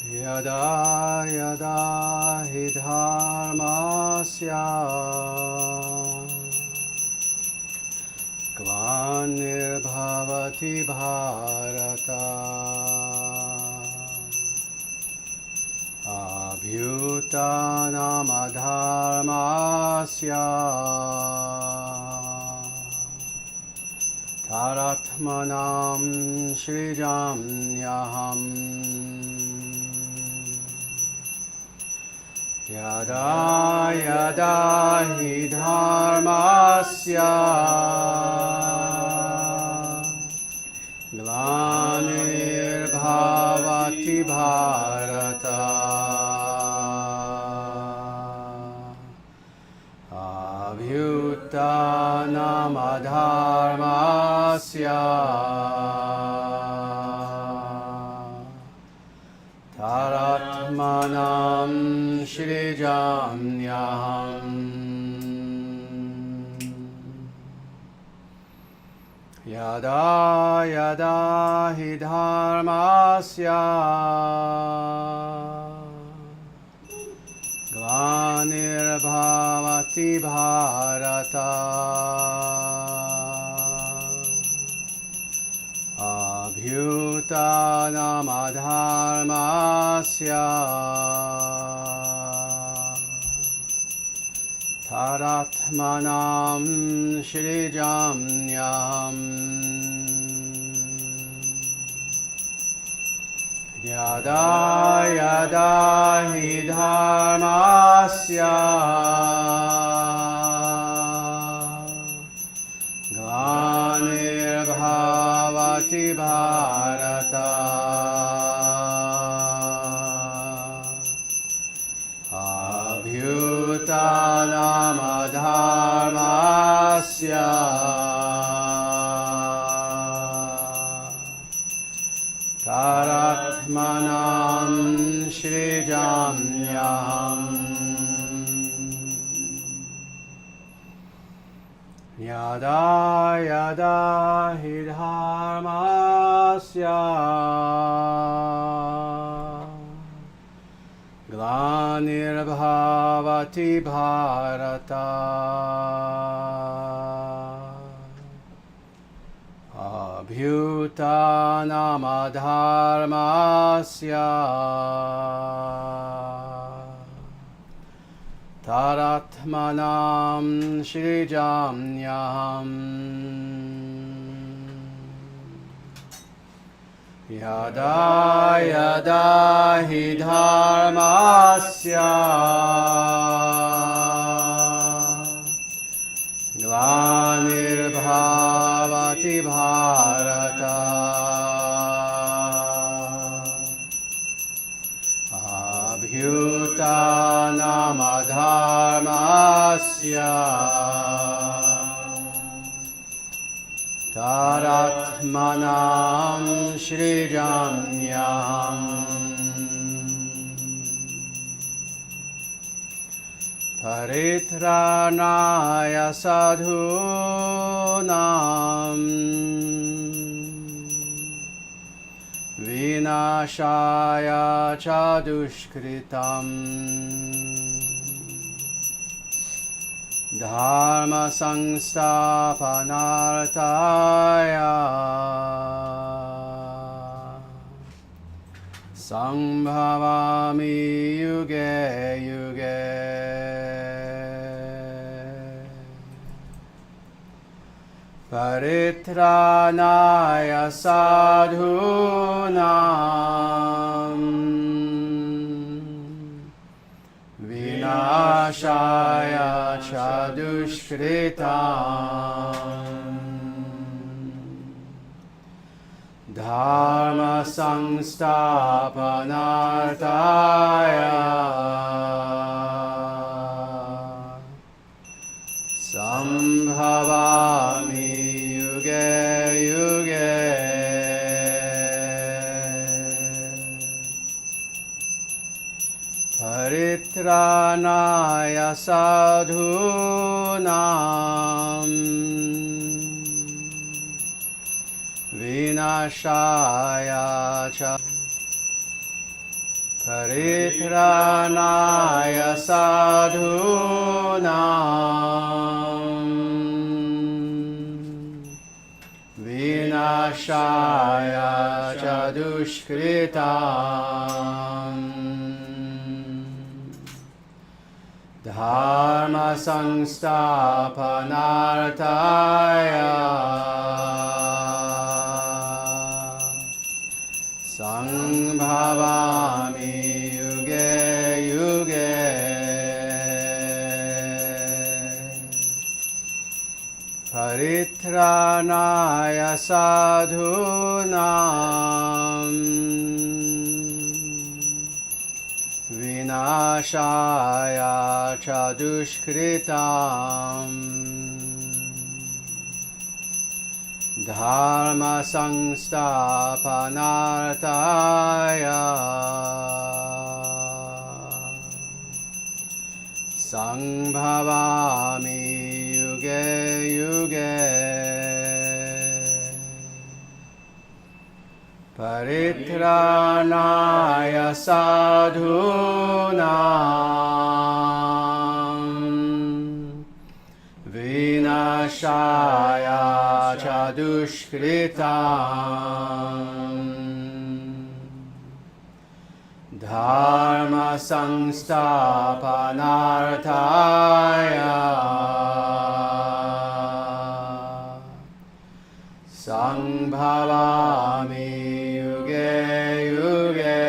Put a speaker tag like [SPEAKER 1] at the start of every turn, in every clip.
[SPEAKER 1] Yada yada hi dharmasya glannirbhavati bharata abhyutanam adharmasya taratmanam srijamyaham Yada yada hi dharmasya glannirbhavati bharata abhyutanam adharmasya taratmanam shrijamyaham Yada yada hi dharmasya glannirbhavati bharata abhyutanam adharmasya taratmanam shrijamyaham Yada yada hi dharmasya glannirbhavati bharata abhyutanam adharmasya taratmanam shrijamyaham Yada yada hi dharmasya glannirbhavati bharata abhyutanam adharmasya taratmanam shrijamyaham Yada yada hi dharmasya glannirbhavati bharata abhyutanam adharmasya taratmanam shrijamyaham paritranaya sadhunam vinashaya cha dushkritam Dharma Sangstapanartaya Sambhavami yuge yuge. Paritranaya sadhunam vinashaya cha dushkritam dharma samsthapanarthaya sambhavami yuge yuge. Paritranaya sadhunam vinashaya cha Paritranaya sadhunam vinashaya cha dushkritam dharma samsthapanarthaya sambhavami yuge yuge. Paritranaya sadhunam vinashaya cha dushkritam dharma samsthapanarthaya sambhavami yuge yuge. Paritranaya sadhunam vinashaya cha dushkritam dharma samsthapanarthaya sambhavami yuge yuge.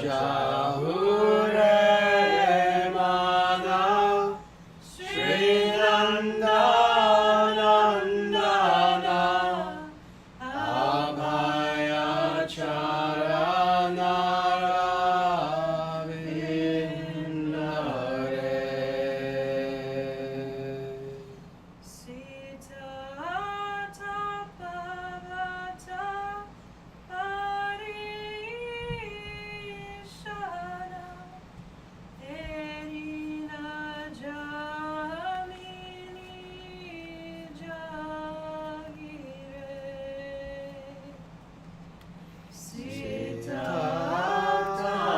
[SPEAKER 1] Jahure Mana Sri Nandanandana Abhayachara Naravindare
[SPEAKER 2] Sita Tapavata Parishana Erina Jamini Jagire Sita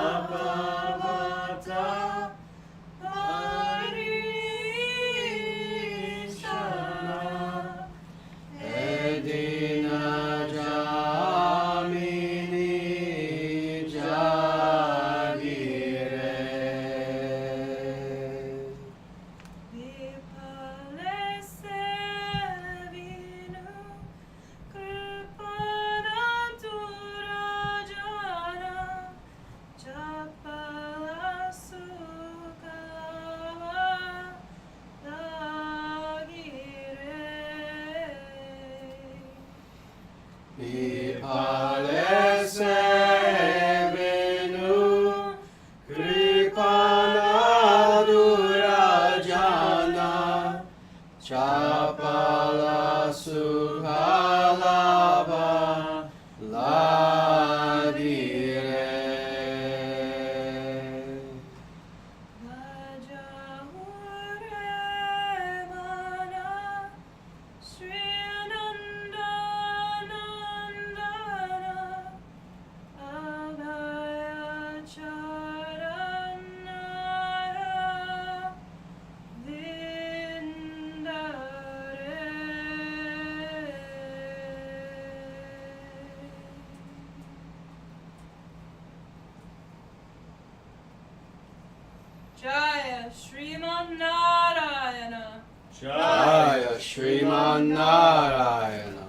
[SPEAKER 2] Tapavata Parishana
[SPEAKER 1] Edina Jamini Jagire
[SPEAKER 2] Vipalese vinu kripanatturajana chapala sukava dagire
[SPEAKER 1] Vipalese venu kripanadurajana chapala sukhalava ladire
[SPEAKER 2] Vajahure mana Sri Nandanandana Abhayachara Naravindare Jaya Sriman Narayana
[SPEAKER 1] Jaya Sriman Narayana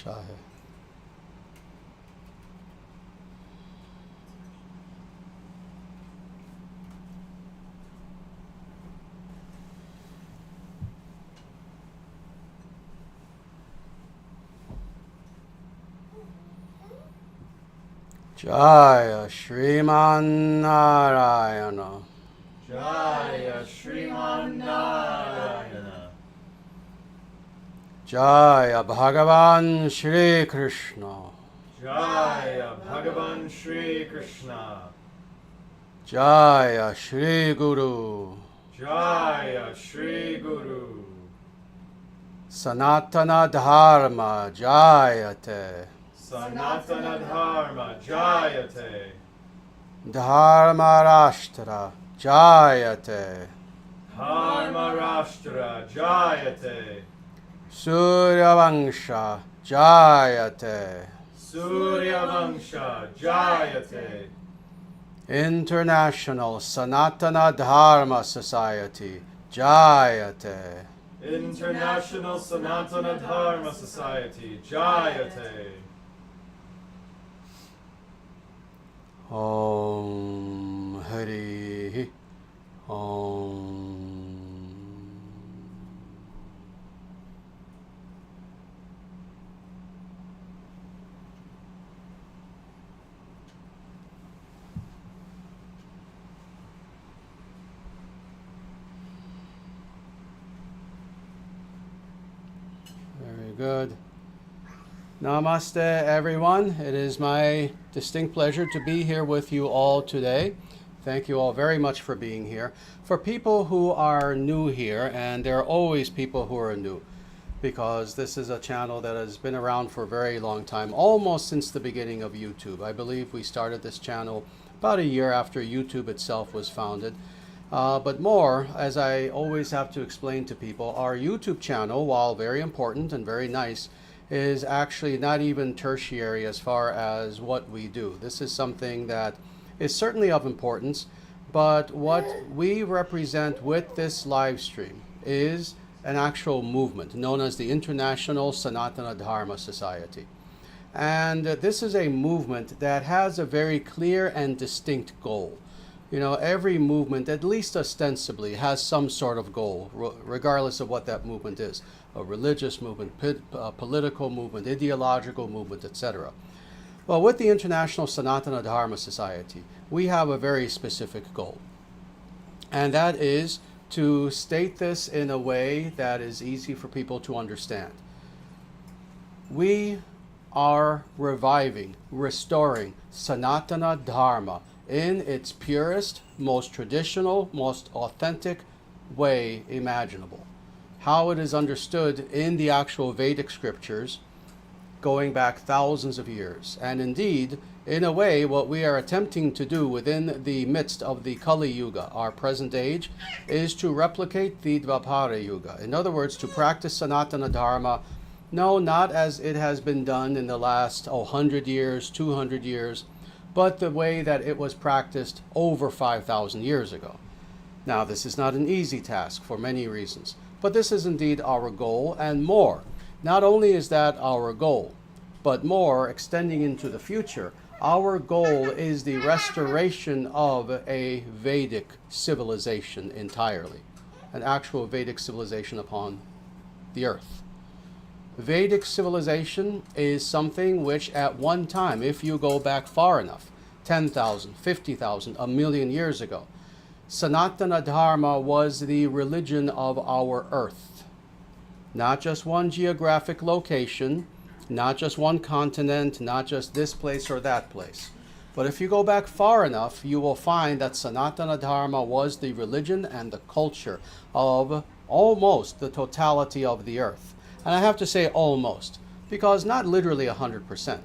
[SPEAKER 1] Jaya Jaya Sriman Narayana
[SPEAKER 3] Jaya Sriman Narayana.
[SPEAKER 1] Jaya Bhagavan Shri Krishna
[SPEAKER 3] Jaya Bhagavan Shri Krishna.
[SPEAKER 1] Jaya Shri Guru
[SPEAKER 3] Jaya Shri Guru.
[SPEAKER 1] Sanatana Dharma Jayate
[SPEAKER 3] Sanatana Dharma Jayate.
[SPEAKER 1] Dharma Rashtra Jayate
[SPEAKER 3] Dharma Rashtra Jayate.
[SPEAKER 1] Surya Vangsha Jayate
[SPEAKER 3] Surya Vangsha Jayate.
[SPEAKER 1] International Sanatana Dharma Society Jayate
[SPEAKER 3] International Sanatana Dharma Society Jayate.
[SPEAKER 1] Om Hari Om. Very good. Namaste, everyone. It is my distinct pleasure to be here with you all today. Thank you all very much for being here. For people who are new here, and there are always people who are new, because this is a channel that has been around for a very long time, almost since the beginning of YouTube. I believe we started this channel about a year after YouTube itself was founded. But more, as I always have to explain to people, our YouTube channel, while very important and very nice, is actually not even tertiary as far as what we do. This is something that is certainly of importance, but what we represent with this live stream is an actual movement known as the International Sanatana Dharma Society. And this is a movement that has a very clear and distinct goal. You know, every movement, at least ostensibly, has some sort of goal, regardless of what that movement is. A religious movement, political movement, ideological movement, etc. Well, with the International Sanatana Dharma Society, we have a very specific goal. And that is to state this in a way that is easy for people to understand. We are reviving, restoring Sanatana Dharma in its purest, most traditional, most authentic way imaginable. How it is understood in the actual Vedic scriptures going back thousands of years. And indeed, in a way, what we are attempting to do within the midst of the Kali Yuga, our present age, is to replicate the Dvapara Yuga. In other words, to practice Sanatana Dharma, no, not as it has been done in the last 100 years, 200 years, but the way that it was practiced over 5,000 years ago. Now, this is not an easy task for many reasons, but this is indeed our goal, and more. Not only is that our goal, but more, extending into the future, our goal is the restoration of a Vedic civilization entirely, an actual Vedic civilization upon the earth. Vedic civilization is something which at one time, if you go back far enough, 10,000, 50,000, a million years ago, Sanatana Dharma was the religion of our earth. Not just one geographic location, not just one continent, not just this place or that place. But if you go back far enough, you will find that Sanatana Dharma was the religion and the culture of almost the totality of the earth. And I have to say almost, because not literally 100%.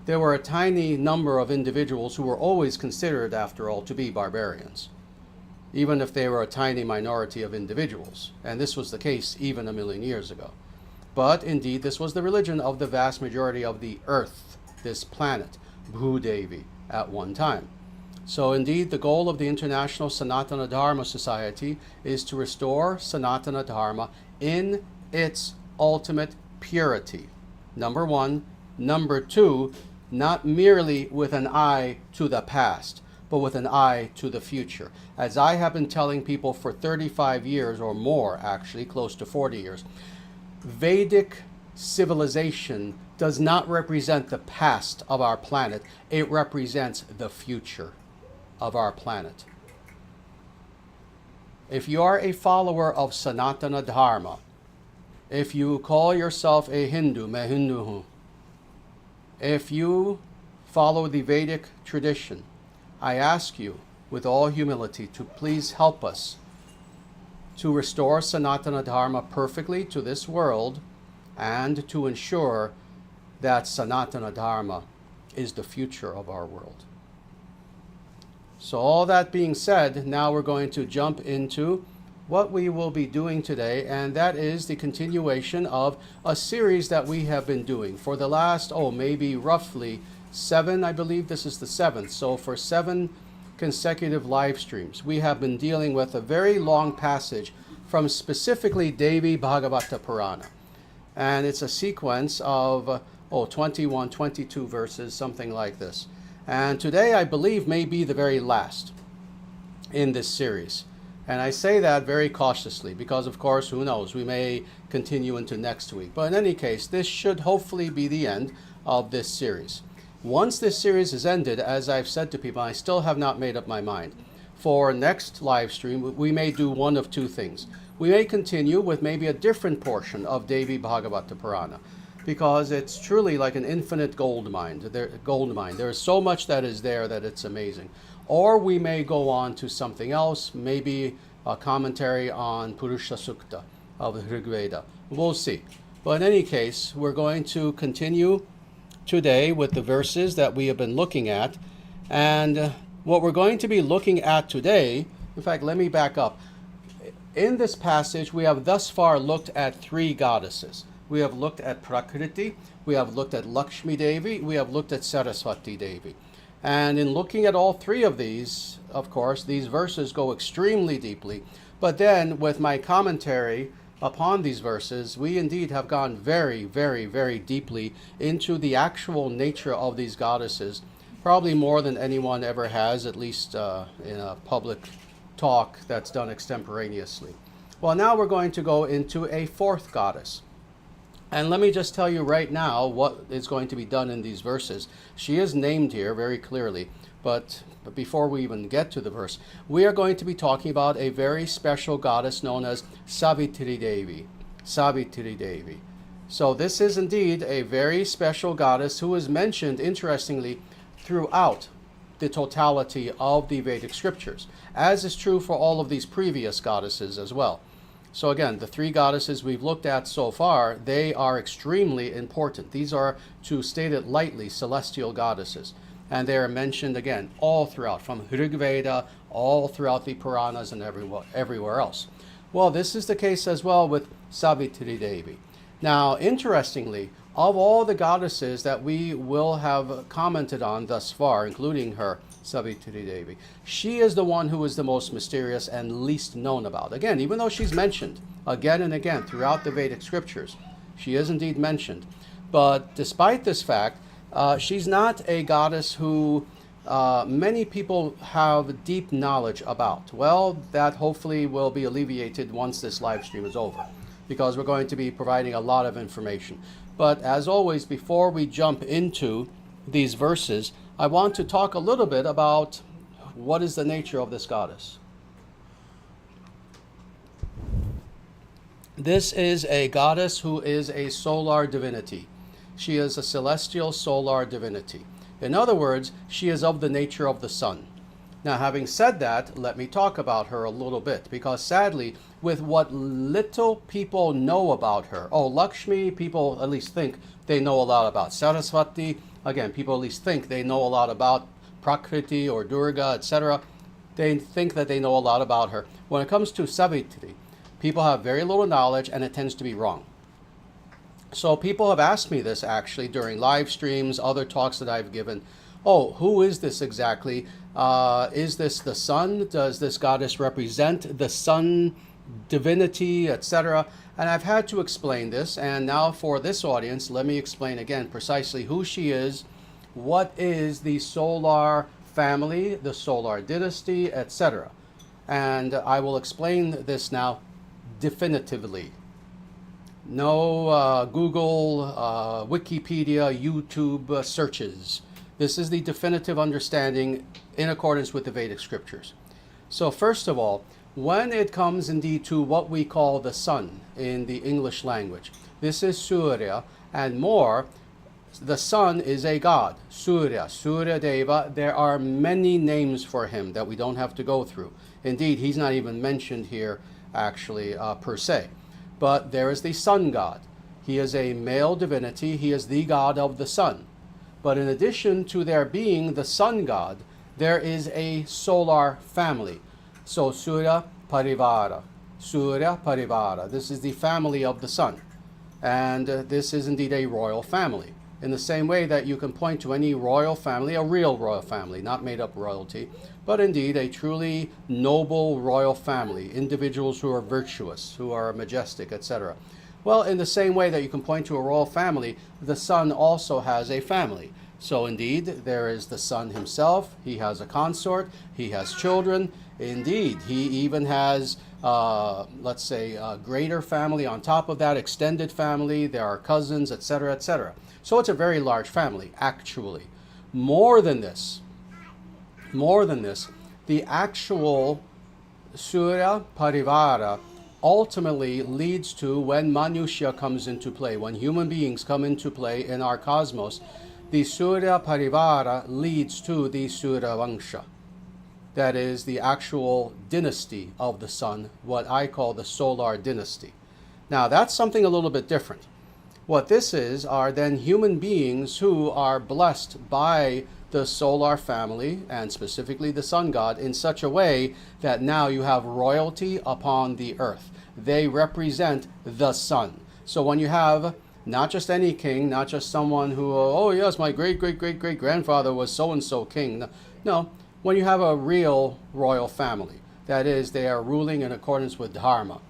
[SPEAKER 1] There were a tiny number of individuals who were always considered, after all, to be barbarians, even if they were a tiny minority of individuals. And this was the case even a million years ago. But indeed, this was the religion of the vast majority of the earth, this planet, Bhudevi, at one time. So indeed, the goal of the International Sanatana Dharma Society is to restore Sanatana Dharma in its ultimate purity. Number one. Number two, not merely with an eye to the past, but with an eye to the future. As I have been telling people for 35 years or more, actually, close to 40 years, Vedic civilization does not represent the past of our planet. It represents the future of our planet. If you are a follower of Sanatana Dharma, if you call yourself a Hindu, मैं हिंदू हूँ, if you follow the Vedic tradition, I ask you with all humility to please help us to restore Sanatana Dharma perfectly to this world and to ensure that Sanatana Dharma is the future of our world. So all that being said, now we're going to jump into what we will be doing today, and that is the continuation of a series that we have been doing for the last, maybe roughly 7, I believe this is the 7th. So for 7 consecutive live streams, we have been dealing with a very long passage from specifically Devi Bhagavata Purana. And it's a sequence of 21, 22 verses, something like this. And today, I believe, may be the very last in this series. And I say that very cautiously because, of course, who knows, we may continue into next week. But in any case, this should hopefully be the end of this series. Once this series is ended, as I've said to people, I still have not made up my mind. For next live stream, we may do one of two things. We may continue with maybe a different portion of Devi Bhagavata Purana, because it's truly like an infinite gold mine. There is so much that is there that it's amazing. Or we may go on to something else, maybe a commentary on Purusha Sukta of the Rig Veda. We'll see. But in any case, we're going to continue today with the verses that we have been looking at. And what we're going to be looking at today, in fact, let me back up. In this passage, we have thus far looked at three goddesses. We have looked at Prakriti, we have looked at Lakshmi Devi, we have looked at Saraswati Devi. And in looking at all three of these, of course, these verses go extremely deeply. But then, with my commentary upon these verses, we indeed have gone very, very, very deeply into the actual nature of these goddesses, probably more than anyone ever has, at least in a public talk that's done extemporaneously. Well, now we're going to go into a fourth goddess. And let me just tell you right now what is going to be done in these verses. She is named here very clearly, but before we even get to the verse, we are going to be talking about a very special goddess known as Savitri Devi. Savitri Devi. So this is indeed a very special goddess who is mentioned, interestingly, throughout the totality of the Vedic scriptures, as is true for all of these previous goddesses as well. So again, the three goddesses we've looked at so far, they are extremely important. These are, to state it lightly, celestial goddesses. And they are mentioned, again, all throughout, from Rig Veda, all throughout the Puranas and everywhere else. Well, this is the case as well with Savitri Devi. Now, interestingly, of all the goddesses that we will have commented on thus far, including her, Savitri Devi, she is the one who is the most mysterious and least known about. Again, even though she's mentioned again and again throughout the Vedic scriptures, she is indeed mentioned. But despite this fact, she's not a goddess who many people have deep knowledge about. Well, that hopefully will be alleviated once this live stream is over, because we're going to be providing a lot of information. But as always, before we jump into these verses, I want to talk a little bit about what is the nature of this goddess. This is a goddess who is a solar divinity. She is a celestial solar divinity. In other words, she is of the nature of the sun. Now, having said that, let me talk about her a little bit, because sadly, with what little people know about her, Lakshmi, people at least think they know a lot about. Saraswati, again, people at least think they know a lot about. Prakriti or Durga, etc. They think that they know a lot about her. When it comes to Savitri, people have very little knowledge, and it tends to be wrong. So people have asked me this actually during live streams, other talks that I've given. Who is this exactly? Is this the sun? Does this goddess represent the sun divinity, etc.? And I've had to explain this, and now for this audience, let me explain again precisely who she is, what is the solar family, the solar dynasty, etc. And I will explain this now definitively. No Google, Wikipedia, YouTube searches. This is the definitive understanding in accordance with the Vedic scriptures. So first of all, when it comes indeed to what we call the sun in the English language, this is Surya, and more, the sun is a god, Surya, Surya Deva. There are many names for him that we don't have to go through. Indeed, he's not even mentioned here actually per se. But there is the sun god. He is a male divinity. He is the god of the sun. But in addition to there being the sun god, there is a solar family. So Surya Parivara. Surya Parivara. This is the family of the sun. And this is indeed a royal family. In the same way that you can point to any royal family, a real royal family, not made up royalty, but indeed a truly noble royal family, individuals who are virtuous, who are majestic, etc. Well, in the same way that you can point to a royal family, the sun also has a family. So indeed, there is the sun himself, he has a consort, he has children. Indeed, he even has, let's say, a greater family on top of that, extended family, there are cousins, etc., etc. So it's a very large family, actually. More than this, the actual Surya Parivara ultimately leads to, when Manusya comes into play, when human beings come into play in our cosmos, the Surya Parivara leads to the Surya Vangsha. That is the actual dynasty of the sun, what I call the solar dynasty. Now that's something a little bit different. What this is are then human beings who are blessed by the solar family, and specifically the sun god, in such a way that now you have royalty upon the earth. They represent the sun. So when you have not just any king, not just someone who, oh yes, my great-great-great-great-grandfather was so-and-so king. No, when you have a real royal family, that is, they are ruling in accordance with Dharma.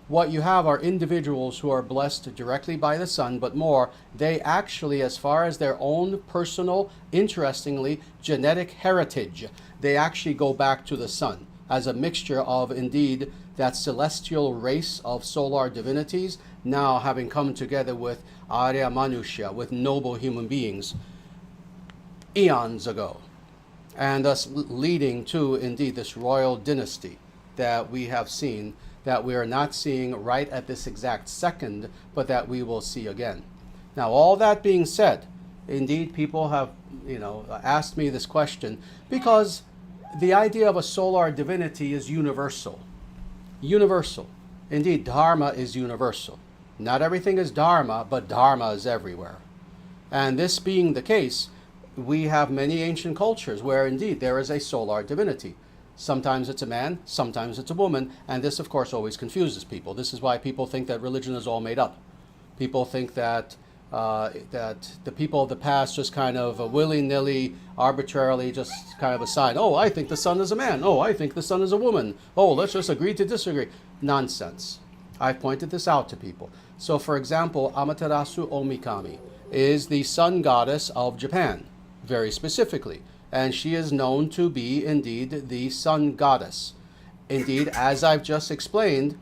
[SPEAKER 1] What you have are individuals who are blessed directly by the sun, but more, they actually, as far as their own personal, interestingly, genetic heritage, they actually go back to the sun as a mixture of, indeed, that celestial race of solar divinities, now having come together with Arya Manusha, with noble human beings, eons ago, and thus leading to, indeed, this royal dynasty that we have seen, that we are not seeing right at this exact second, but that we will see again. Now, all that being said, indeed, people have, asked me this question because the idea of a solar divinity is universal. Universal. Indeed, Dharma is universal. Not everything is Dharma, but Dharma is everywhere. And this being the case, we have many ancient cultures where indeed there is a solar divinity. Sometimes it's a man, sometimes it's a woman, and this of course always confuses people. This is why people think that religion is all made up. People think that the people of the past just kind of willy-nilly, arbitrarily just kind of assign, oh, I think the sun is a man, oh, I think the sun is a woman, oh, let's just agree to disagree. Nonsense. I've pointed this out to people. So for example, Amaterasu Omikami is the sun goddess of Japan, very specifically. And she is known to be, indeed, the sun goddess. Indeed, as I've just explained,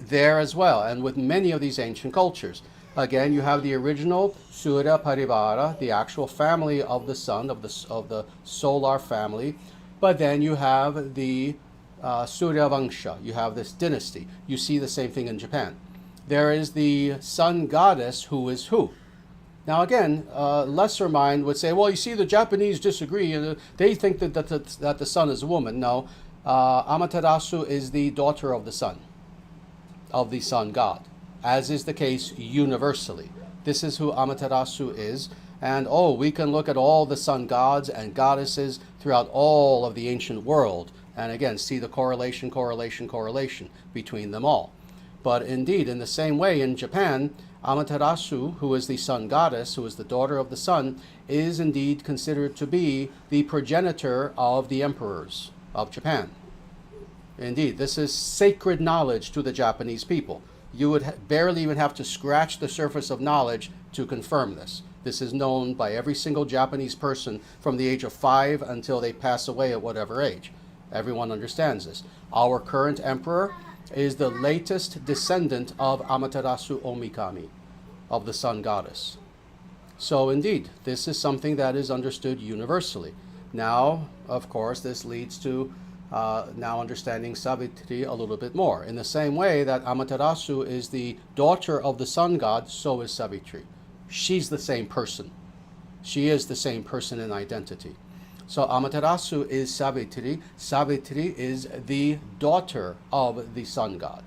[SPEAKER 1] there as well, and with many of these ancient cultures. Again, you have the original Surya Parivara, the actual family of the sun, of the solar family. But then you have the Surya Vangsha, you have this dynasty. You see the same thing in Japan. There is the sun goddess who is who? Now again, lesser mind would say, well, you see, the Japanese disagree. They think that the sun is a woman. No, Amaterasu is the daughter of the sun god, as is the case universally. This is who Amaterasu is. And we can look at all the sun gods and goddesses throughout all of the ancient world. And again, see the correlation between them all. But indeed, in the same way, in Japan, Amaterasu, who is the sun goddess, who is the daughter of the sun, is indeed considered to be the progenitor of the emperors of Japan. Indeed, this is sacred knowledge to the Japanese people. You would barely even have to scratch the surface of knowledge to confirm this. This is known by every single Japanese person from the age of 5 until they pass away at whatever age. Everyone understands this. Our current emperor is the latest descendant of Amaterasu Omikami, of the sun goddess. So indeed, this is something that is understood universally. Now, of course, this leads to now understanding Savitri a little bit more. In the same way that Amaterasu is the daughter of the sun god, so is Savitri. She's the same person. She is the same person in identity. So Amaterasu is Savitri. Savitri is the daughter of the sun god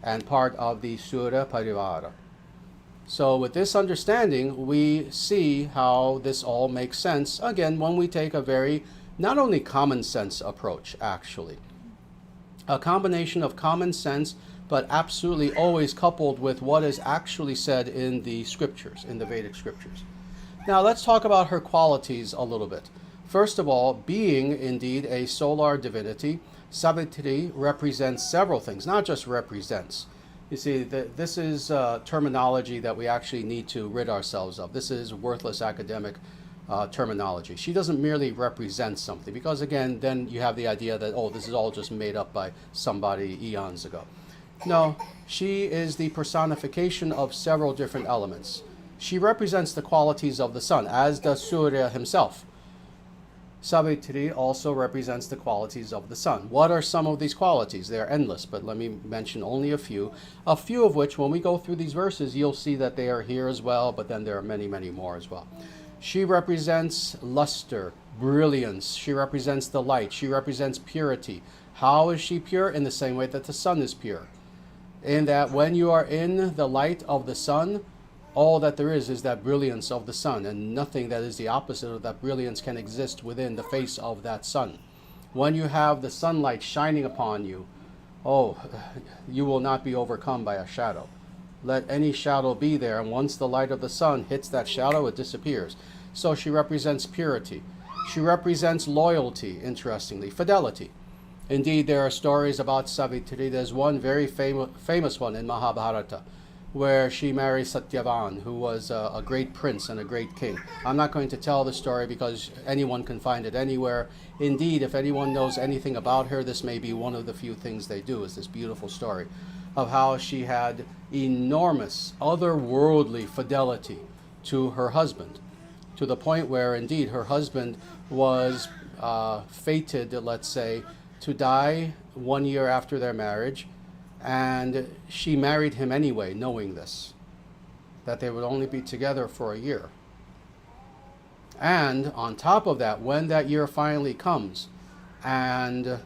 [SPEAKER 1] and part of the Surya Parivara. So with this understanding, we see how this all makes sense, again, when we take a very, not only common sense approach, actually. A combination of common sense, but absolutely always coupled with what is actually said in the scriptures, in the Vedic scriptures. Now let's talk about her qualities a little bit. First of all, being indeed a solar divinity, Savitri represents several things, not just represents. You see, this is terminology that we actually need to rid ourselves of. This is worthless academic terminology. She doesn't merely represent something, because again, then you have the idea that, oh, this is all just made up by somebody eons ago. No, she is the personification of several different elements. She represents the qualities of the sun, as does Surya himself. Savitri also represents the qualities of the sun. What are some of these qualities? They are endless, but let me mention only a few of which, when we go through these verses, you'll see that they are here as well, but then there are many, many more as well. She represents luster, brilliance. She represents the light. She represents purity. How is she pure? In the same way that the sun is pure. In that when you are in the light of the sun, All that there is that brilliance of the sun, and nothing that is the opposite of that brilliance can exist within the face of that sun. When you have the sunlight shining upon you, oh, you will not be overcome by a shadow. Let any shadow be there, and once the light of the sun hits that shadow, it disappears. So she represents purity. She represents loyalty, interestingly, fidelity. Indeed, there are stories about Savitri. There's one very famous one in Mahabharata, where she marries Satyavan, who was a great prince and a great king. I'm not going to tell the story because anyone can find it anywhere. Indeed, if anyone knows anything about her, this may be one of the few things they do, is this beautiful story of how she had enormous otherworldly fidelity to her husband, to the point where indeed her husband was fated, let's say, to die 1 year after their marriage, and she married him anyway, knowing this, that they would only be together for a year. And on top of that, when that year finally comes, and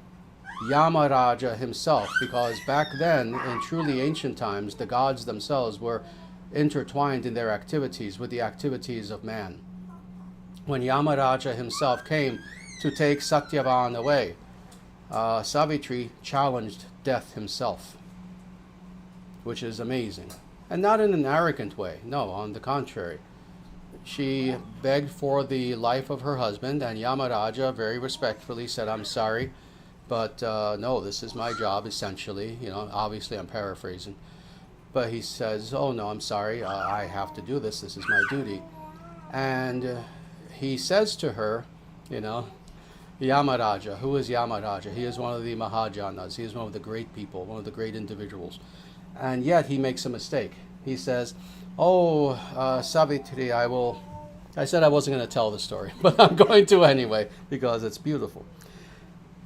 [SPEAKER 1] Yamaraja himself, because back then, in truly ancient times, the gods themselves were intertwined in their activities with the activities of man. When Yamaraja himself came to take Satyavan away, Savitri challenged death himself, which is amazing. And not in an arrogant way, no, on the contrary. She begged for the life of her husband, and Yamaraja very respectfully said, I'm sorry, but no, this is my job, essentially. You know, obviously I'm paraphrasing. But he says, oh no, I'm sorry, I have to do this, this is my duty. And he says to her, you know, Yamaraja, who is Yamaraja? He is one of the Mahajanas, he is one of the great people, one of the great individuals. And yet he makes a mistake. He says, oh, Savitri, I said I wasn't going to tell the story, but I'm going to anyway, because it's beautiful.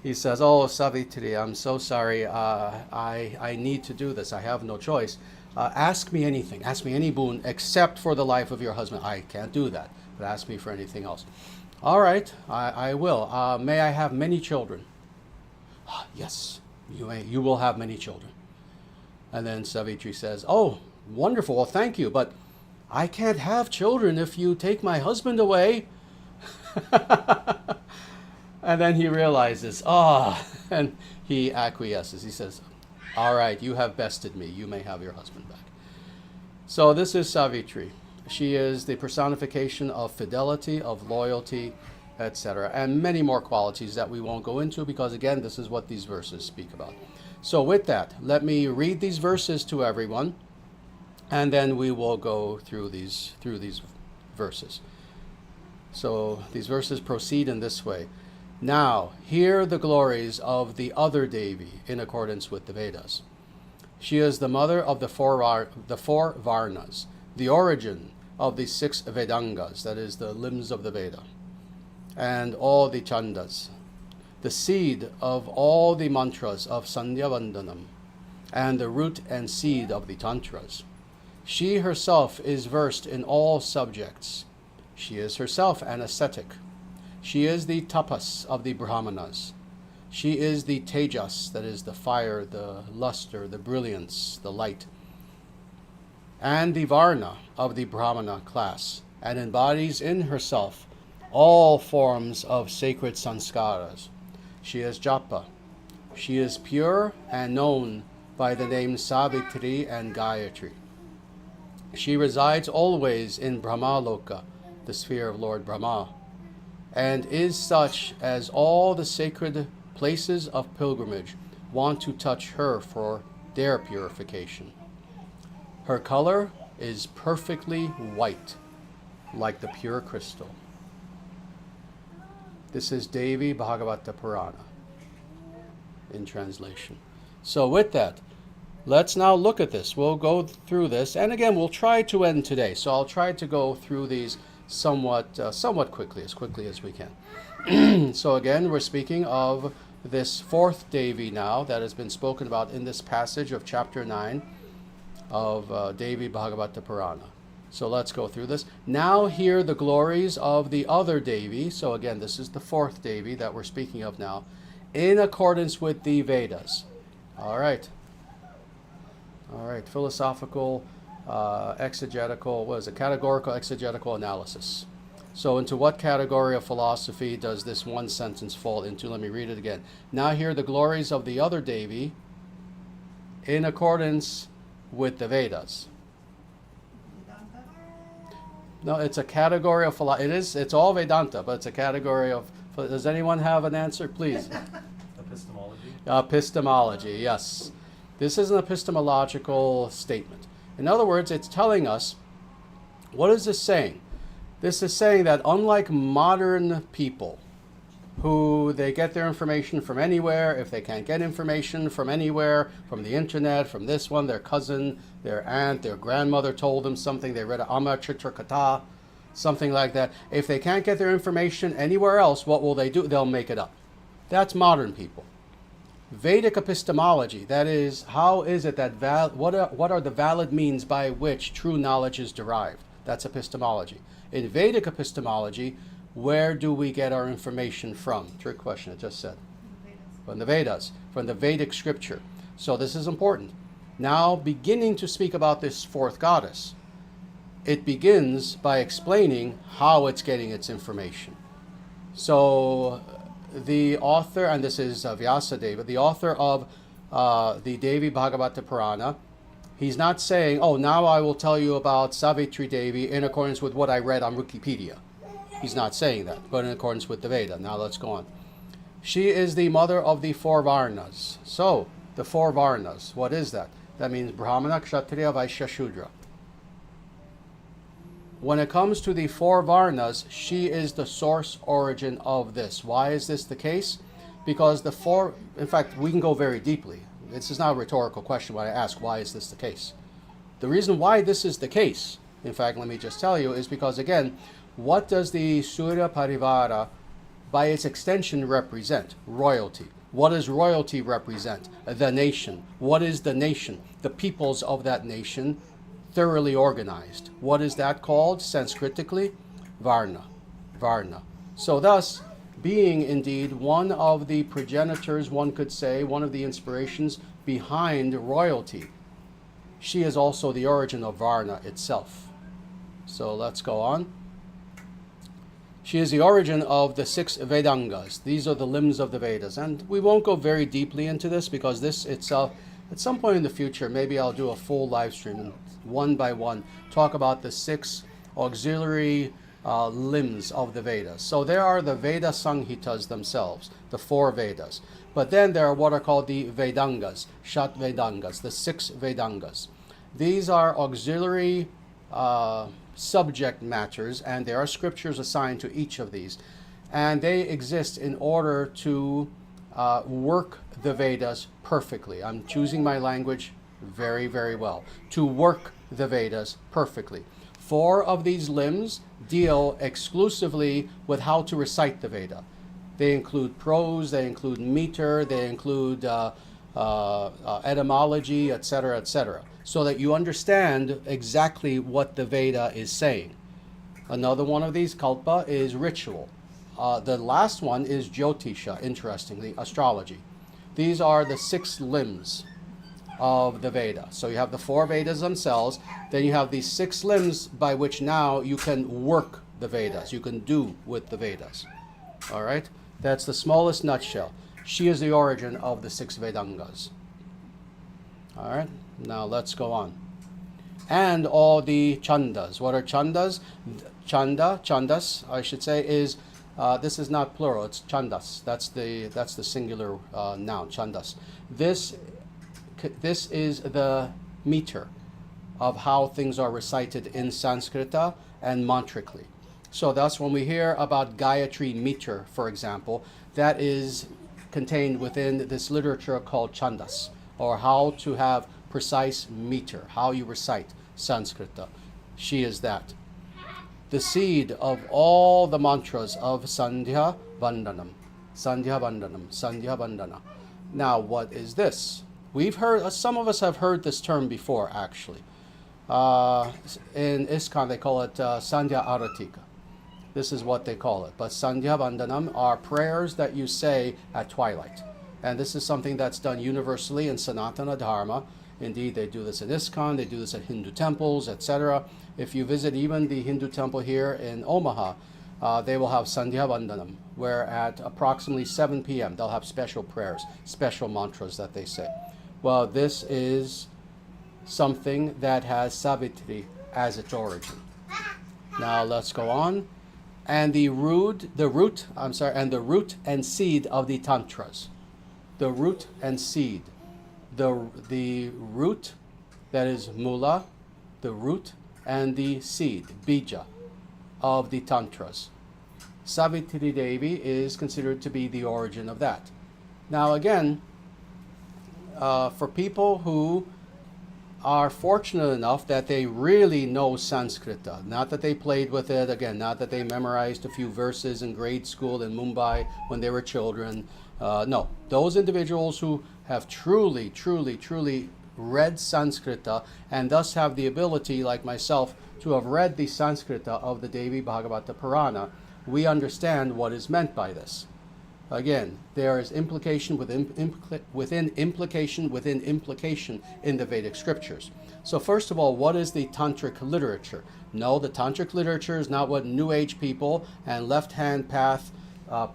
[SPEAKER 1] He says, oh, Savitri, I'm so sorry, I need to do this, I have no choice. Ask me anything, ask me any boon, except for the life of your husband. I can't do that, but ask me for anything else. All right, I will. May I have many children? Yes, you will have many children. And then Savitri says, oh, wonderful, well, thank you, but I can't have children if you take my husband away. And then he realizes, and he acquiesces. He says, all right, you have bested me. You may have your husband back. So this is Savitri. She is the personification of fidelity, of loyalty, etc., and many more qualities that we won't go into because, again, this is what these verses speak about. So with that, let me read these verses to everyone, and then we will go through these verses. So these verses proceed in this way. Now, hear the glories of the other Devi in accordance with the Vedas. She is the mother of the four Varnas, the origin of the 6 Vedangas, that is, the limbs of the Veda, and all the Chandas, the seed of all the mantras of Sandhya Vandanam, and the root and seed of the Tantras. She herself is versed in all subjects. She is herself an ascetic. She is the tapas of the Brahmanas. She is the tejas, that is the fire, the luster, the brilliance, the light, and the varna of the Brahmana class, and embodies in herself all forms of sacred sanskaras. She is japa. She is pure and known by the names Savitri and Gayatri. She resides always in Brahmaloka, the sphere of Lord Brahma, and is such as all the sacred places of pilgrimage want to touch her for their purification. Her color is perfectly white, like the pure crystal. This is Devi Bhagavata Purana in translation. So with that, let's now look at this. We'll go through this, and again, we'll try to end today. So I'll try to go through these somewhat quickly as we can. So again, we're speaking of this 4th Devi now that has been spoken about in this passage of chapter 9 of Devi Bhagavata Purana. So let's go through this. Now hear the glories of the other Devi. So again, this is the 4th Devi that we're speaking of now, in accordance with the Vedas. All right, philosophical exegetical, what is it, categorical exegetical analysis. So into what category of philosophy does this one sentence fall into? Let me read it again. Now hear the glories of the other Devi in accordance with the Vedas. No, it's a category of philosophy. It's all Vedanta, but it's a category of, does anyone have an answer, please?
[SPEAKER 3] Epistemology.
[SPEAKER 1] Epistemology, yes. This is an epistemological statement. In other words, it's telling us, what is this saying? This is saying that unlike modern people, who they get their information from anywhere, if they can't get information from anywhere, from the internet, from this one, their cousin, their aunt, their grandmother told them something, they read an Amma Chitra Katha, something like that. If they can't get their information anywhere else, what will they do? They'll make it up. That's modern people. Vedic epistemology, that is, how is it that, what are the valid means by which true knowledge is derived? That's epistemology. In Vedic epistemology, where do we get our information from? Trick question, I just said. From the Vedas, from the Vedic scripture. So this is important. Now, beginning to speak about this fourth goddess, it begins by explaining how it's getting its information. So the author, and this is Vyasadeva, the author of the Devi Bhagavata Purana, he's not saying, oh, now I will tell you about Savitri Devi in accordance with what I read on Wikipedia. He's not saying that, but in accordance with the Veda. Now let's go on. She is the mother of the four Varnas. So, the four Varnas, what is that? That means Brahmana, Kshatriya, Vaishya, Shudra. When it comes to the four Varnas, she is the source origin of this. Why is this the case? Because the four, in fact, we can go very deeply. This is not a rhetorical question when I ask, why is this the case? The reason why this is the case, in fact, let me just tell you, is because, again, what does the Surya Parivara, by its extension, represent? Royalty. What does royalty represent? The nation. What is the nation? The peoples of that nation, thoroughly organized. What is that called, Sanskritically? Varna. Varna. So thus, being indeed one of the progenitors, one could say, one of the inspirations behind royalty, she is also the origin of Varna itself. So let's go on. She is the origin of the 6 Vedangas. These are the limbs of the Vedas. And we won't go very deeply into this because this itself, at some point in the future, maybe I'll do a full live stream and one by one talk about the 6 auxiliary limbs of the Vedas. So there are the Veda Samhitas themselves, the 4 Vedas. But then there are what are called the Vedangas, Shat Vedangas, the 6 Vedangas. These are auxiliary subject matters, and there are scriptures assigned to each of these, and they exist in order to work the Vedas perfectly. I'm choosing my language very, very well. To work the Vedas perfectly. 4 of these limbs deal exclusively with how to recite the Veda. They include prose, they include meter, they include etymology, etc., etc., so that you understand exactly what the Veda is saying. Another one of these, kalpa, is ritual. The last one is jyotisha, interestingly, astrology. These are the 6 limbs of the Veda. So you have the 4 Vedas themselves, then you have these 6 limbs by which now you can work the Vedas, you can do with the Vedas. All right? That's the smallest nutshell. She is the origin of the 6 Vedangas. All right? Now let's go on. And all the chandas. What are chandas? Chandas, I should say, is, this is not plural, it's chandas. That's the singular noun, chandas. This is the meter of how things are recited in Sanskrita and mantrically. So thus, when we hear about Gayatri meter, for example, that is contained within this literature called chandas, or how to have precise meter, how you recite Sanskrita. She is that. The seed of all the mantras of Sandhya Vandanam. Sandhya Vandanam. Sandhya Vandana. Now, what is this? We've heard, some of us have heard this term before, actually. In ISKCON, they call it Sandhya Aratika. This is what they call it. But Sandhya Vandanam are prayers that you say at twilight. And this is something that's done universally in Sanatana Dharma. Indeed, they do this at ISKCON, they do this at Hindu temples, etc. If you visit even the Hindu temple here in Omaha, they will have Sandhya Vandanam, where at approximately 7 p.m. they'll have special prayers, special mantras that they say. Well, this is something that has Savitri as its origin. Now let's go on. And the root and seed of the tantras. The root and seed. The root, that is mula, the root, and the seed, bija, of the tantras. Savitri Devi is considered to be the origin of that. Now again, for people who are fortunate enough that they really know Sanskrit, not that they played with it, again, not that they memorized a few verses in grade school in Mumbai when they were children. No, those individuals who have truly read Sanskrit and thus have the ability, like myself, to have read the Sanskrit of the Devi Bhagavata Purana, we understand what is meant by this. Again, there is implication within implication within implication in the Vedic scriptures. So first of all, what is the tantric literature? No, the tantric literature is not what New Age people and left-hand path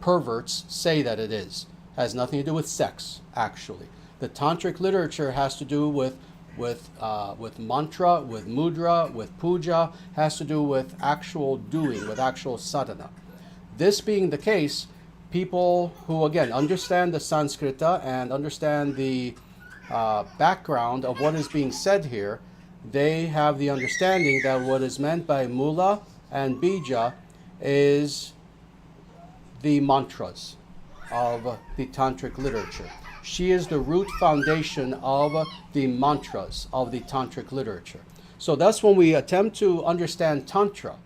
[SPEAKER 1] perverts say that it is. It has nothing to do with sex, actually. The tantric literature has to do with mantra, with mudra, with puja, has to do with actual doing, with actual sadhana. This being the case, people who, again, understand the Sanskrit and understand the background of what is being said here, they have the understanding that what is meant by mula and bija is the mantras of the tantric literature. She is the root foundation of the mantras of the tantric literature. So that's when we attempt to understand tantra.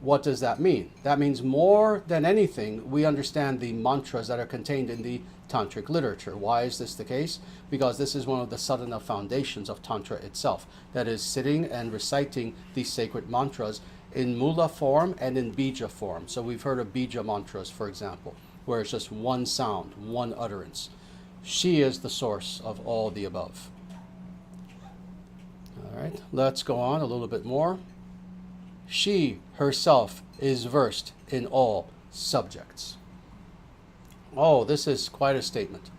[SPEAKER 1] What does that mean? That means more than anything, we understand the mantras that are contained in the tantric literature. Why is this the case? Because this is one of the sadhana foundations of tantra itself. That is sitting and reciting these sacred mantras in mula form and in bija form. So we've heard of bija mantras, for example, where it's just one sound, one utterance. She is the source of all the above. All right, let's go on a little bit more. She herself is versed in all subjects. Oh, this is quite a statement.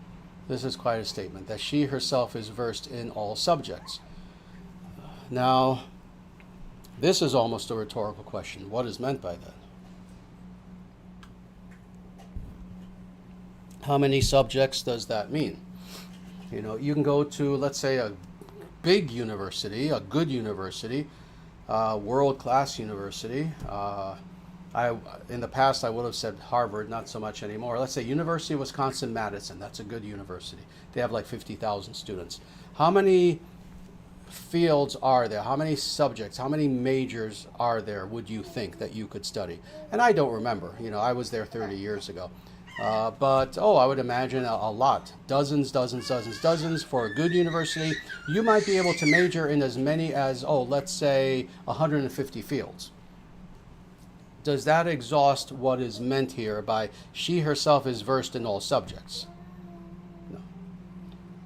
[SPEAKER 1] This is quite a statement, that she herself is versed in all subjects. Now, this is almost a rhetorical question. What is meant by that? How many subjects does that mean? You know, you can go to, let's say, a big university, a good university, world-class university. In the past, I would have said Harvard, not so much anymore. Let's say University of Wisconsin-Madison. That's a good university. They have like 50,000 students. How many fields are there? How many subjects, how many majors are there, would you think, that you could study? And I don't remember. You know, I was there 30 years ago. But I would imagine a lot. Dozens for a good university. You might be able to major in as many as, let's say 150 fields. Does that exhaust what is meant here by she herself is versed in all subjects?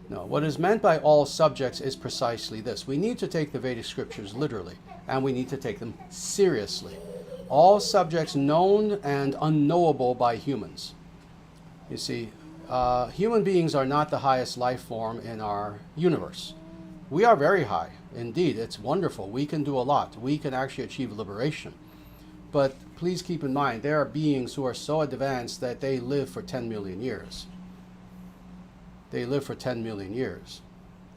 [SPEAKER 1] No. What is meant by all subjects is precisely this. We need to take the Vedic scriptures literally, and we need to take them seriously. All subjects known and unknowable by humans. You see, human beings are not the highest life form in our universe. We are very high. Indeed, it's wonderful. We can do a lot. We can actually achieve liberation. But please keep in mind, there are beings who are so advanced that they live for 10 million years. They live for 10 million years.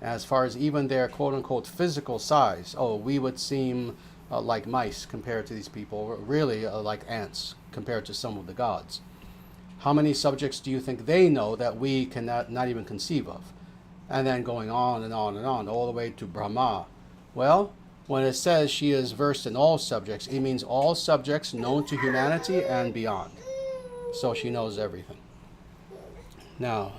[SPEAKER 1] As far as even their quote-unquote physical size, we would seem like mice compared to these people, really like ants compared to some of the gods. How many subjects do you think they know that we cannot not even conceive of? And then going on and on and on, all the way to Brahma. Well, when it says she is versed in all subjects, it means all subjects known to humanity and beyond. So she knows everything. Now,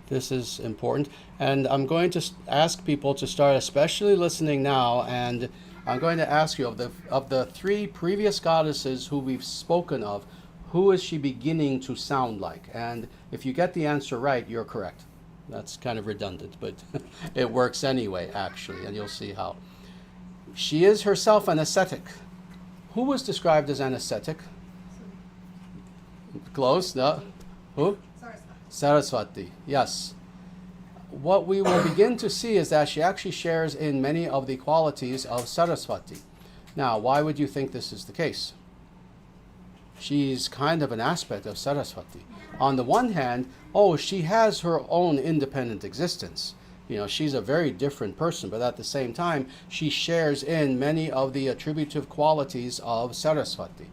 [SPEAKER 1] this is important. And I'm going to ask people to start especially listening now, and I'm going to ask you, of the three previous goddesses who we've spoken of, who is she beginning to sound like? And if you get the answer right, you're correct. That's kind of redundant, but it works anyway, actually, and you'll see how. She is herself an ascetic. Who was described as an ascetic? Close, no? Who? Saraswati, yes. What we will begin to see is that she actually shares in many of the qualities of Saraswati. Now, why would you think this is the case? She's kind of an aspect of Saraswati. On the one hand, she has her own independent existence. You know, she's a very different person, but at the same time, she shares in many of the attributive qualities of Saraswati.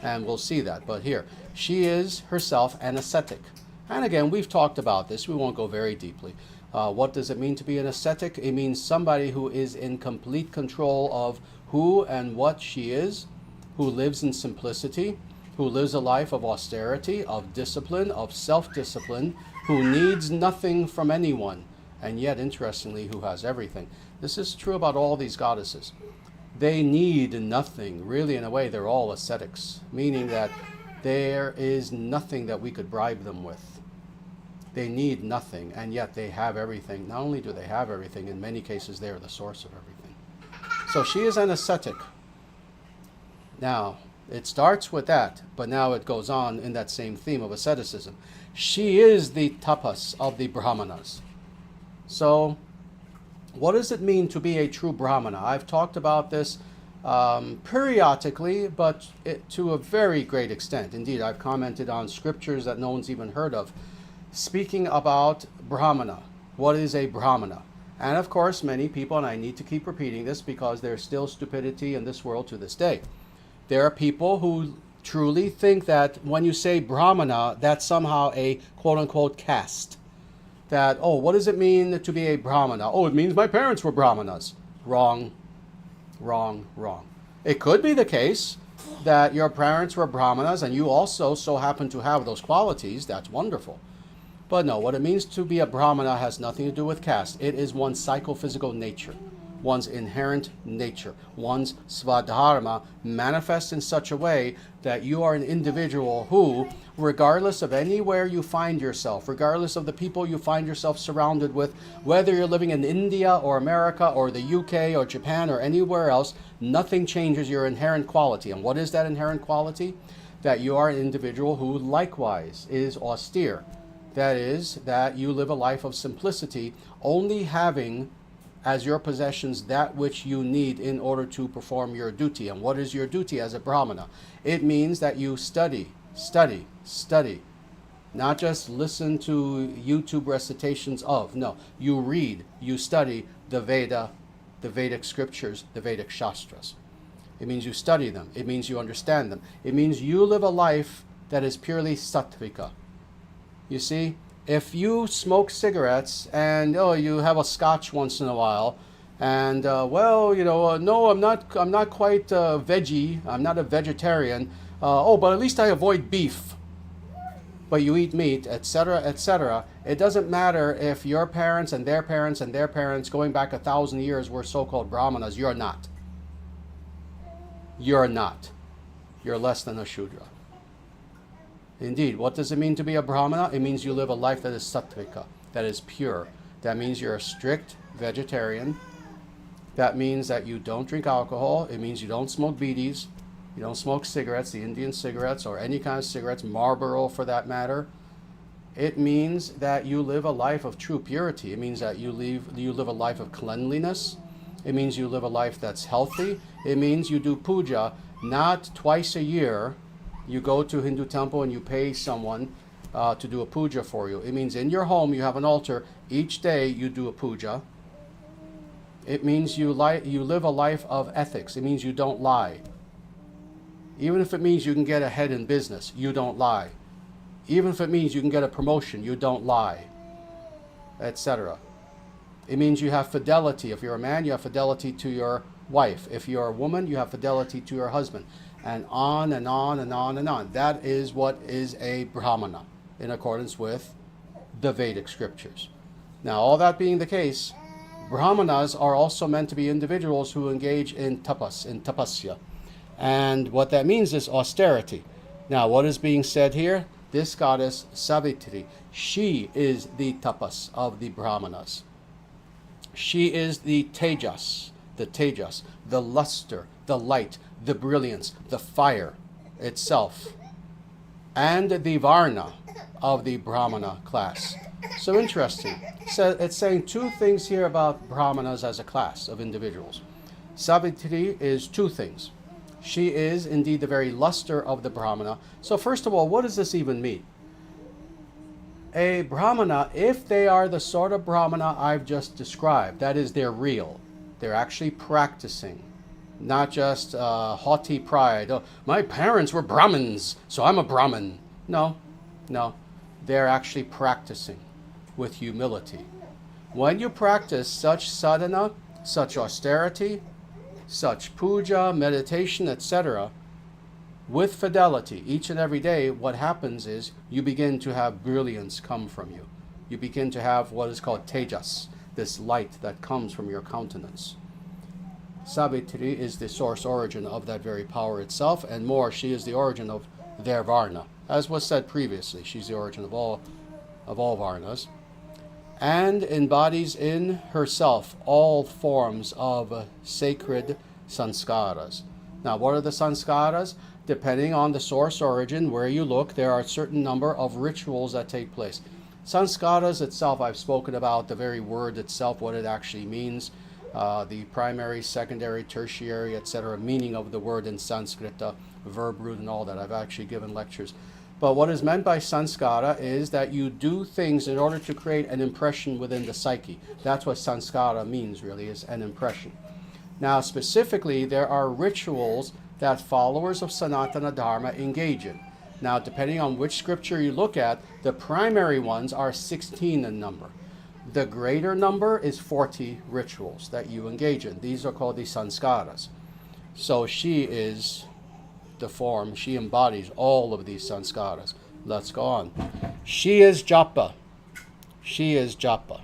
[SPEAKER 1] And we'll see that. But here, she is herself an ascetic. And again, we've talked about this. We won't go very deeply. What does it mean to be an ascetic? It means somebody who is in complete control of who and what she is, who lives in simplicity, who lives a life of austerity, of discipline, of self-discipline, who needs nothing from anyone, and yet, interestingly, who has everything. This is true about all these goddesses. They need nothing. Really, in a way, they're all ascetics, meaning that there is nothing that we could bribe them with. They need nothing, and yet they have everything. Not only do they have everything, in many cases, they are the source of everything. So she is an ascetic. Now, it starts with that, but now it goes on in that same theme of asceticism. She is the tapas of the Brahmanas. So, what does it mean to be a true Brahmana? I've talked about this periodically, but to a very great extent. Indeed, I've commented on scriptures that no one's even heard of, speaking about Brahmana. What is a Brahmana? And of course, many people, and I need to keep repeating this because there's still stupidity in this world to this day. There are people who truly think that when you say Brahmana, that's somehow a quote-unquote caste. That, what does it mean to be a Brahmana? It means my parents were Brahmanas. Wrong, wrong, wrong. It could be the case that your parents were Brahmanas and you also so happen to have those qualities. That's wonderful. But no, what it means to be a Brahmana has nothing to do with caste. It is one's psychophysical nature, one's inherent nature, one's svadharma manifests in such a way that you are an individual who, regardless of anywhere you find yourself, regardless of the people you find yourself surrounded with, whether you're living in India or America or the UK or Japan or anywhere else, nothing changes your inherent quality. And what is that inherent quality? That you are an individual who likewise is austere. That is, that you live a life of simplicity, only having as your possessions that which you need in order to perform your duty. And what is your duty as a Brahmana? It means that you study, study, study. Not just listen to YouTube recitations of. No, you read, you study the Veda, the Vedic scriptures, the Vedic Shastras. It means you study them. It means you understand them. It means you live a life that is purely sattvika. You see, if you smoke cigarettes and you have a scotch once in a while, and no, I'm not quite veggie. I'm not a vegetarian. But at least I avoid beef. But you eat meat, etc., etc. It doesn't matter if your parents and their parents and their parents, going back 1,000 years, were so-called Brahmanas. You're not. You're not. You're less than a Shudra. Indeed, what does it mean to be a Brahmana? It means you live a life that is sattvika, that is pure. That means you're a strict vegetarian. That means that you don't drink alcohol. It means you don't smoke bidis. You don't smoke cigarettes, the Indian cigarettes, or any kind of cigarettes, Marlboro for that matter. It means that you live a life of true purity. It means that you live a life of cleanliness. It means you live a life that's healthy. It means you do puja not twice a year. You go to Hindu temple and you pay someone to do a puja for you. It means in your home you have an altar. Each day you do a puja. It means you live a life of ethics. It means you don't lie. Even if it means you can get ahead in business, you don't lie. Even if it means you can get a promotion, you don't lie, etc. It means you have fidelity. If you're a man, you have fidelity to your wife. If you're a woman, you have fidelity to your husband. And on and on and on and on. That is what is a Brahmana in accordance with the Vedic scriptures. Now, all that being the case, Brahmanas are also meant to be individuals who engage in tapas, in tapasya. And what that means is austerity. Now, what is being said here? This goddess Savitri, she is the tapas of the Brahmanas. She is the tejas, the luster, the light, the brilliance, the fire itself, and the varna of the Brahmana class. So interesting. So it's saying two things here about Brahmanas as a class of individuals. Savitri is two things. She is indeed the very luster of the Brahmana. So first of all, what does this even mean? A Brahmana, if they are the sort of Brahmana I've just described, that is, they're real. They're actually practicing, not just haughty pride. Oh, my parents were Brahmins, so I'm a Brahmin. No. They're actually practicing with humility. When you practice such sadhana, such austerity, such puja, meditation, etc., with fidelity each and every day, what happens is you begin to have brilliance come from you. You begin to have what is called tejas, this light that comes from your countenance. Savitri is the source origin of that very power itself, and more, she is the origin of their varna. As was said previously, she's the origin of all varnas, and embodies in herself all forms of sacred sanskaras. Now, what are the sanskaras? Depending on the source origin, where you look, there are a certain number of rituals that take place. Sanskaras itself, I've spoken about the very word itself, what it actually means, the primary, secondary, tertiary, etc., meaning of the word in Sanskrit, verb root and all that. I've actually given lectures. But what is meant by sanskara is that you do things in order to create an impression within the psyche. That's what sanskara means, really, is an impression. Now, specifically, there are rituals that followers of Sanatana Dharma engage in. Now, depending on which scripture you look at, the primary ones are 16 in number. The greater number is 40 rituals that you engage in. These are called the sanskaras. So she is the form, she embodies all of these sanskaras. Let's go on. She is japa. She is japa.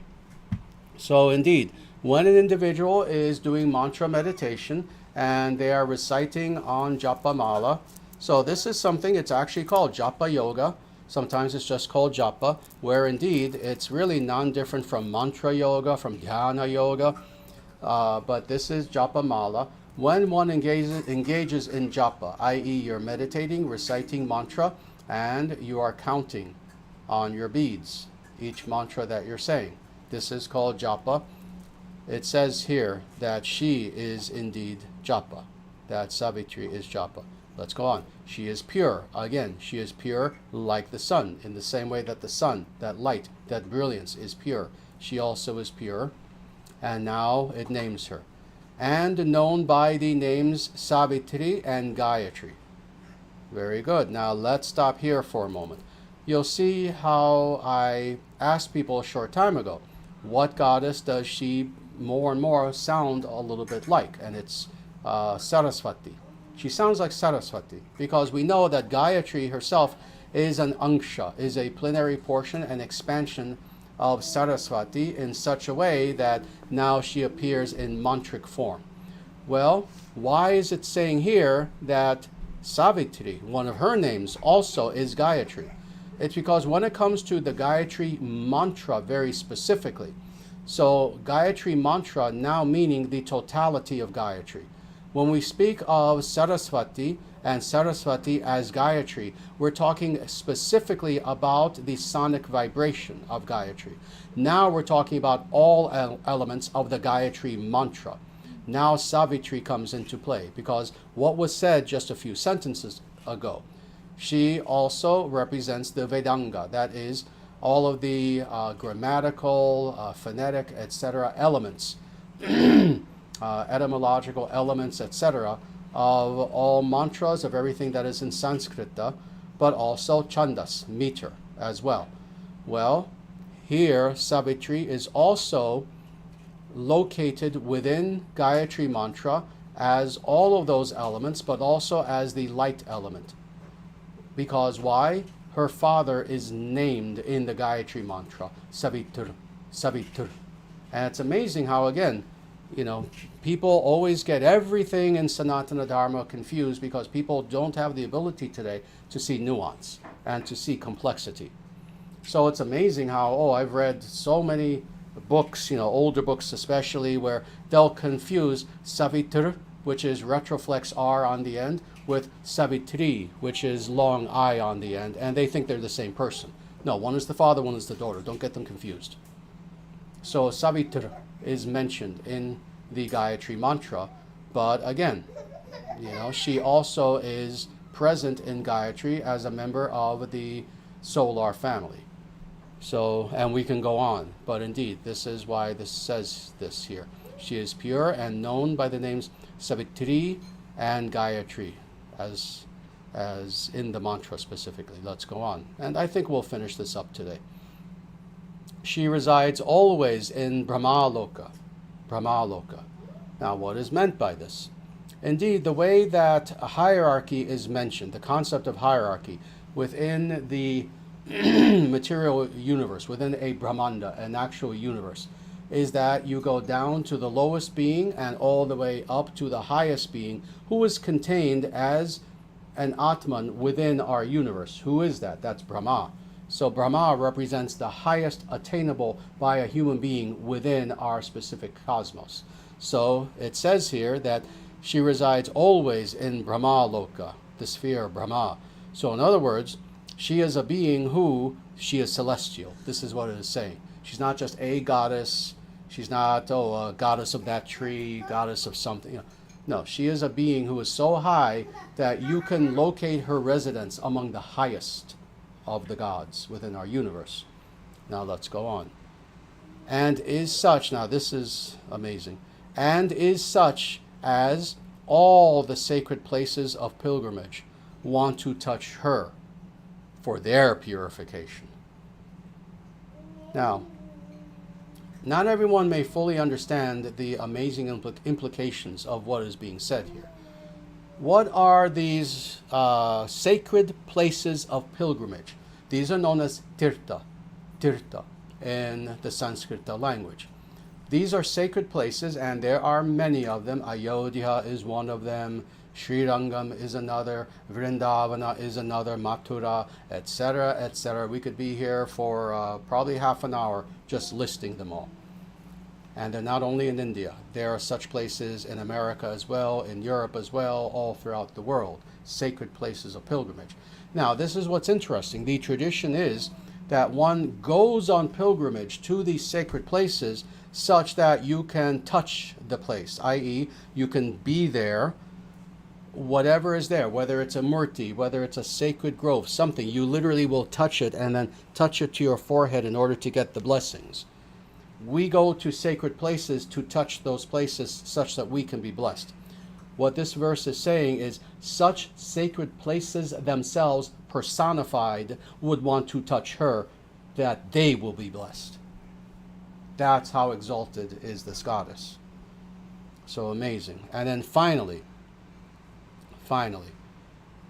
[SPEAKER 1] So indeed, when an individual is doing mantra meditation and they are reciting on japa mala, so this is something, it's actually called japa yoga. Sometimes it's just called japa, where indeed it's really non-different from mantra yoga, from dhyana yoga, but this is japa mala. When one engages in japa, i.e. you're meditating, reciting mantra, and you are counting on your beads, each mantra that you're saying. This is called japa. It says here that she is indeed japa, that Savitri is japa. Let's go on. She is pure. Again, she is pure like the sun, in the same way that the sun, that light, that brilliance is pure. She also is pure, and now it names her. And known by the names Savitri and Gayatri. Very good. Now let's stop here for a moment. You'll see how I asked people a short time ago, what goddess does she more and more sound a little bit like? And it's Saraswati. She sounds like Saraswati because we know that Gayatri herself is an anksha, is a plenary portion, an expansion of Saraswati in such a way that now she appears in mantric form. Well, why is it saying here that Savitri, one of her names, also is Gayatri? It's because when it comes to the Gayatri mantra very specifically, so Gayatri mantra now meaning the totality of Gayatri. When we speak of Saraswati and Saraswati as Gayatri, we're talking specifically about the sonic vibration of Gayatri. Now we're talking about all elements of the Gayatri mantra. Now Savitri comes into play because what was said just a few sentences ago, she also represents the Vedanga, that is, all of the grammatical, phonetic, etc. elements, etymological elements, etc., of all mantras, of everything that is in Sanskrit, but also chandas, meter, as well. Well, here Savitri is also located within Gayatri mantra as all of those elements, but also as the light element. Because why? Her father is named in the Gayatri mantra, Savitr, Savitr. And it's amazing how, again, People always get everything in Sanatana Dharma confused because people don't have the ability today to see nuance and to see complexity. So it's amazing how, I've read so many books, older books especially, where they'll confuse Savitri, which is retroflex R on the end, with Savitri, which is long I on the end, and they think they're the same person. No, one is the father, one is the daughter. Don't get them confused. So Savitri is mentioned in the Gayatri mantra, but again, she also is present in Gayatri as a member of the solar family. So, and we can go on, but indeed, this is why this says this here. She is pure and known by the names Savitri and Gayatri, as in the mantra specifically. Let's go on. And I think we'll finish this up today. She resides always in Brahmaloka. Brahmaloka. Now, what is meant by this? Indeed, the way that a hierarchy is mentioned, the concept of hierarchy within the material universe, within a Brahmanda, an actual universe, is that you go down to the lowest being and all the way up to the highest being, who is contained as an Atman within our universe. Who is that? That's Brahma. So Brahma represents the highest attainable by a human being within our specific cosmos. So it says here that she resides always in Brahma Loka, the sphere of Brahma. So in other words, she is a being she is celestial. This is what it is saying. She's not just a goddess. She's not, a goddess of that tree, goddess of something. No, she is a being who is so high that you can locate her residence among the highest of the gods within our universe. Now let's go on. And is such, now this is amazing, and is such as all the sacred places of pilgrimage want to touch her for their purification. Now, not everyone may fully understand the amazing implications of what is being said here. What are these sacred places of pilgrimage? These are known as tirtha in the Sanskrit language. These are sacred places, and there are many of them. Ayodhya is one of them, Srirangam is another, Vrindavana is another, Mathura, etc., etc. We could be here for probably half an hour just listing them all. And they're not only in India. There are such places in America as well, in Europe as well, all throughout the world, sacred places of pilgrimage. Now, this is what's interesting. The tradition is that one goes on pilgrimage to these sacred places such that you can touch the place, i.e., you can be there, whatever is there, whether it's a murti, whether it's a sacred grove, something, you literally will touch it and then touch it to your forehead in order to get the blessings. We go to sacred places to touch those places such that we can be blessed. What this verse is saying is such sacred places themselves personified would want to touch her that they will be blessed. That's how exalted is this goddess. So amazing. And then finally,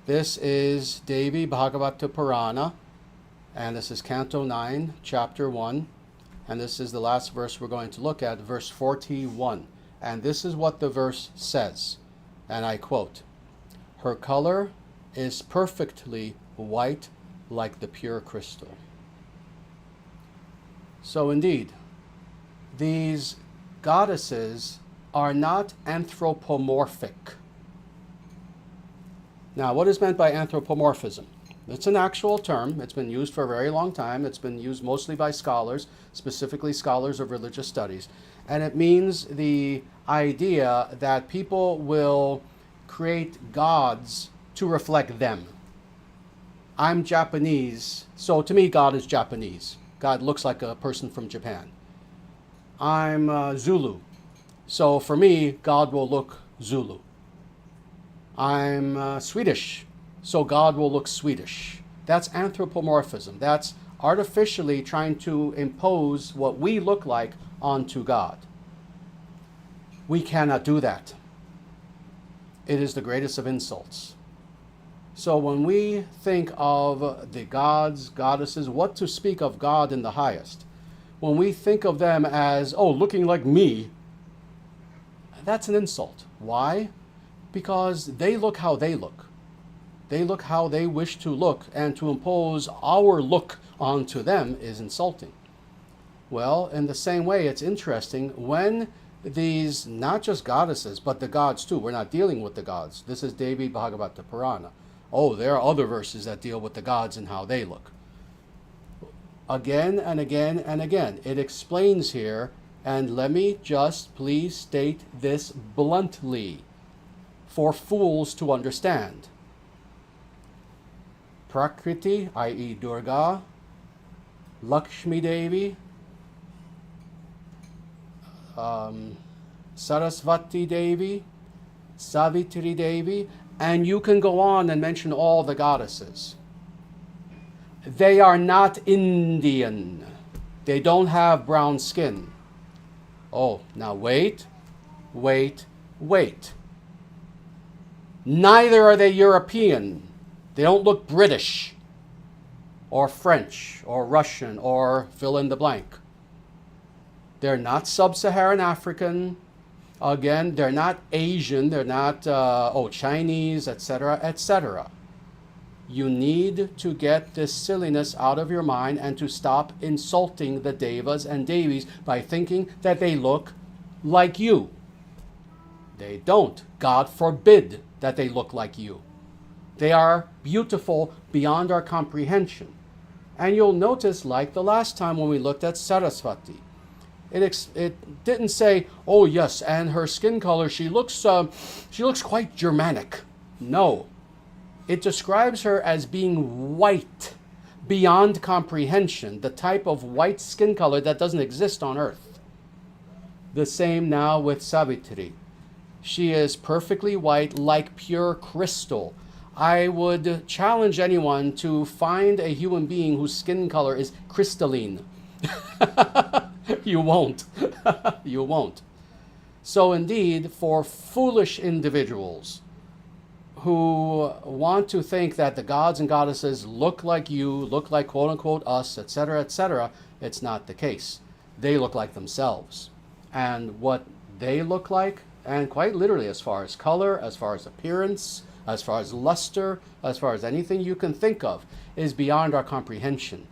[SPEAKER 1] this is Devi Bhagavata Purana, and this is Canto 9, Chapter 1, and this is the last verse we're going to look at, verse 41. And this is what the verse says, and I quote, "Her color is perfectly white like the pure crystal." So indeed, these goddesses are not anthropomorphic. Now, what is meant by anthropomorphism? It's an actual term. It's been used for a very long time. It's been used mostly by scholars, specifically scholars of religious studies. And it means the idea that people will create gods to reflect them. I'm Japanese, so to me, God is Japanese. God looks like a person from Japan. I'm Zulu, so for me, God will look Zulu. I'm Swedish, so God will look Swedish. That's anthropomorphism. That's artificially trying to impose what we look like onto God. We cannot do that. It is the greatest of insults. So when we think of the gods, goddesses, what to speak of God in the highest, when we think of them as, looking like me, That's an insult. Why? Because they look how they look. They look how they wish to look, and to impose our look onto them is insulting. Well, in the same way, it's interesting when these, not just goddesses, but the gods too, we're not dealing with the gods. This is Devi Bhagavata Purana. Oh, there are other verses that deal with the gods and how they look. Again and again and again, it explains here, and let me just please state this bluntly for fools to understand. Prakriti, i.e. Durga, Lakshmi Devi, Sarasvati Devi, Savitri Devi, and you can go on and mention all the goddesses. They are not Indian. They don't have brown skin. Oh, now wait. Neither are they European. They don't look British or French or Russian or fill in the blank. They're not sub-Saharan African. Again, they're not Asian. They're not Chinese, etc., etc. You need to get this silliness out of your mind and to stop insulting the Devas and Devis by thinking that they look like you. They don't. God forbid that they look like you. They are beautiful beyond our comprehension. And you'll notice, like the last time when we looked at Sarasvati, it didn't say, oh yes, and her skin color, she looks quite Germanic. No. It describes her as being white beyond comprehension, the type of white skin color that doesn't exist on earth. The same now with Savitri. She is perfectly white, like pure crystal. I would challenge anyone to find a human being whose skin color is crystalline. You won't. You won't. So indeed, for foolish individuals who want to think that the gods and goddesses look like you, look like quote-unquote us, etc., etc., it's not the case. They look like themselves. And what they look like, and quite literally as far as color, as far as appearance, as far as luster, as far as anything you can think of, is beyond our comprehension.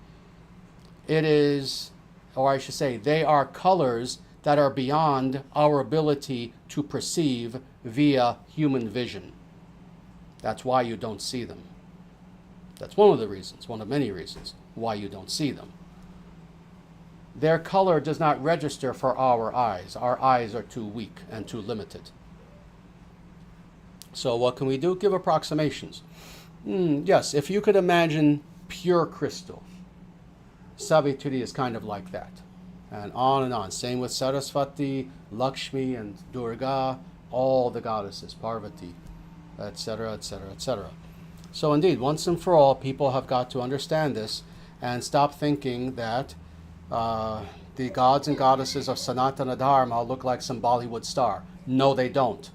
[SPEAKER 1] It is, or I should say, they are colors that are beyond our ability to perceive via human vision. That's why you don't see them. That's one of the reasons, one of many reasons, why you don't see them. Their color does not register for our eyes. Our eyes are too weak and too limited. So what can we do? Give approximations. Yes, if you could imagine pure crystal, Savitri is kind of like that. And on. Same with Sarasvati, Lakshmi, and Durga, all the goddesses, Parvati, etc., etc., etc. So indeed, once and for all, people have got to understand this and stop thinking that the gods and goddesses of Sanatana Dharma look like some Bollywood star. No, they don't.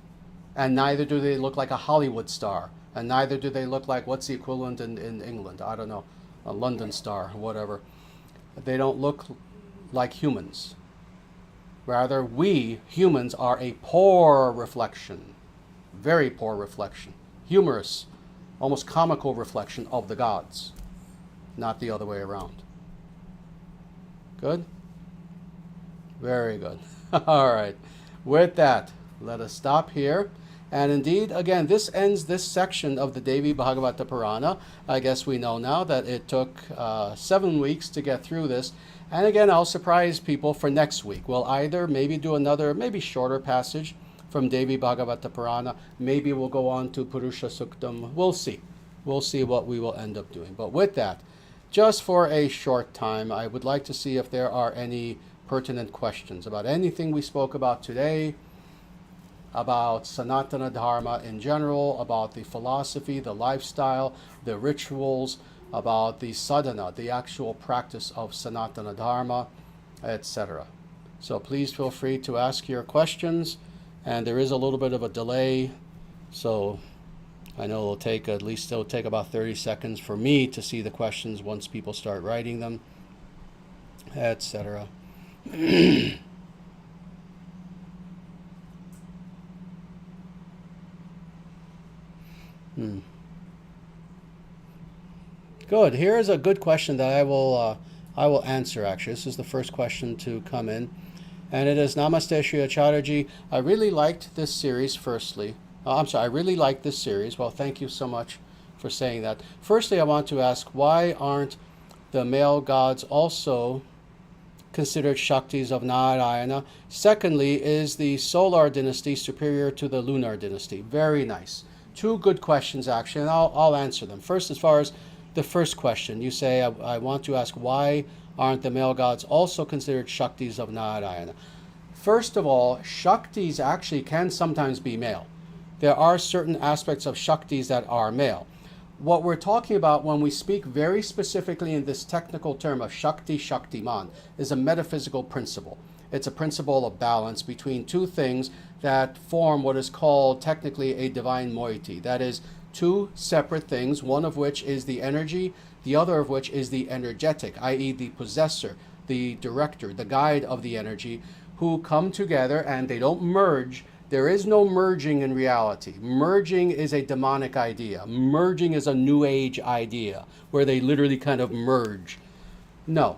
[SPEAKER 1] And neither do they look like a Hollywood star. And neither do they look like, what's the equivalent in England? I don't know, a London star, whatever. They don't look like humans. Rather, we humans are a poor reflection, very poor reflection, humorous, almost comical reflection of the gods, not the other way around. Good? Very good. All right. With that, let us stop here. And indeed, again, this ends this section of the Devi Bhagavata Purana. I guess we know now that it took 7 weeks to get through this. And again, I'll surprise people for next week. We'll either maybe do another, maybe shorter passage from Devi Bhagavata Purana. Maybe we'll go on to Purusha Suktam. We'll see. We'll see what we will end up doing. But with that, just for a short time, I would like to see if there are any pertinent questions about anything we spoke about today, about Sanatana Dharma in general, about the philosophy, the lifestyle, the rituals, about the sadhana, the actual practice of Sanatana Dharma, etc. So please feel free to ask your questions, and there is a little bit of a delay, so I know it'll take about 30 seconds for me to see the questions once people start writing them, etc. Good. Here is a good question that I will answer. Actually, this is the first question to come in, and it is Namaste Shri Acharyaji. I really liked this series. Firstly, I really liked this series. Well, thank you so much for saying that. Firstly, I want to ask, why aren't the male gods also considered Shaktis of Narayana? Secondly, is the solar dynasty superior to the lunar dynasty? Very nice. Two good questions, actually, and I'll answer them. First, as far as the first question, you say, I want to ask, why aren't the male gods also considered Shaktis of Narayana? First of all, Shaktis actually can sometimes be male. There are certain aspects of Shaktis that are male. What we're talking about when we speak very specifically in this technical term of Shakti, Shaktiman, is a metaphysical principle. It's a principle of balance between two things that form what is called technically a divine moiety. That is, two separate things, one of which is the energy, the other of which is the energetic, i.e. the possessor, the director, the guide of the energy, who come together and they don't merge. There is no merging in reality. Merging is a demonic idea. Merging is a new age idea where they literally kind of merge. No.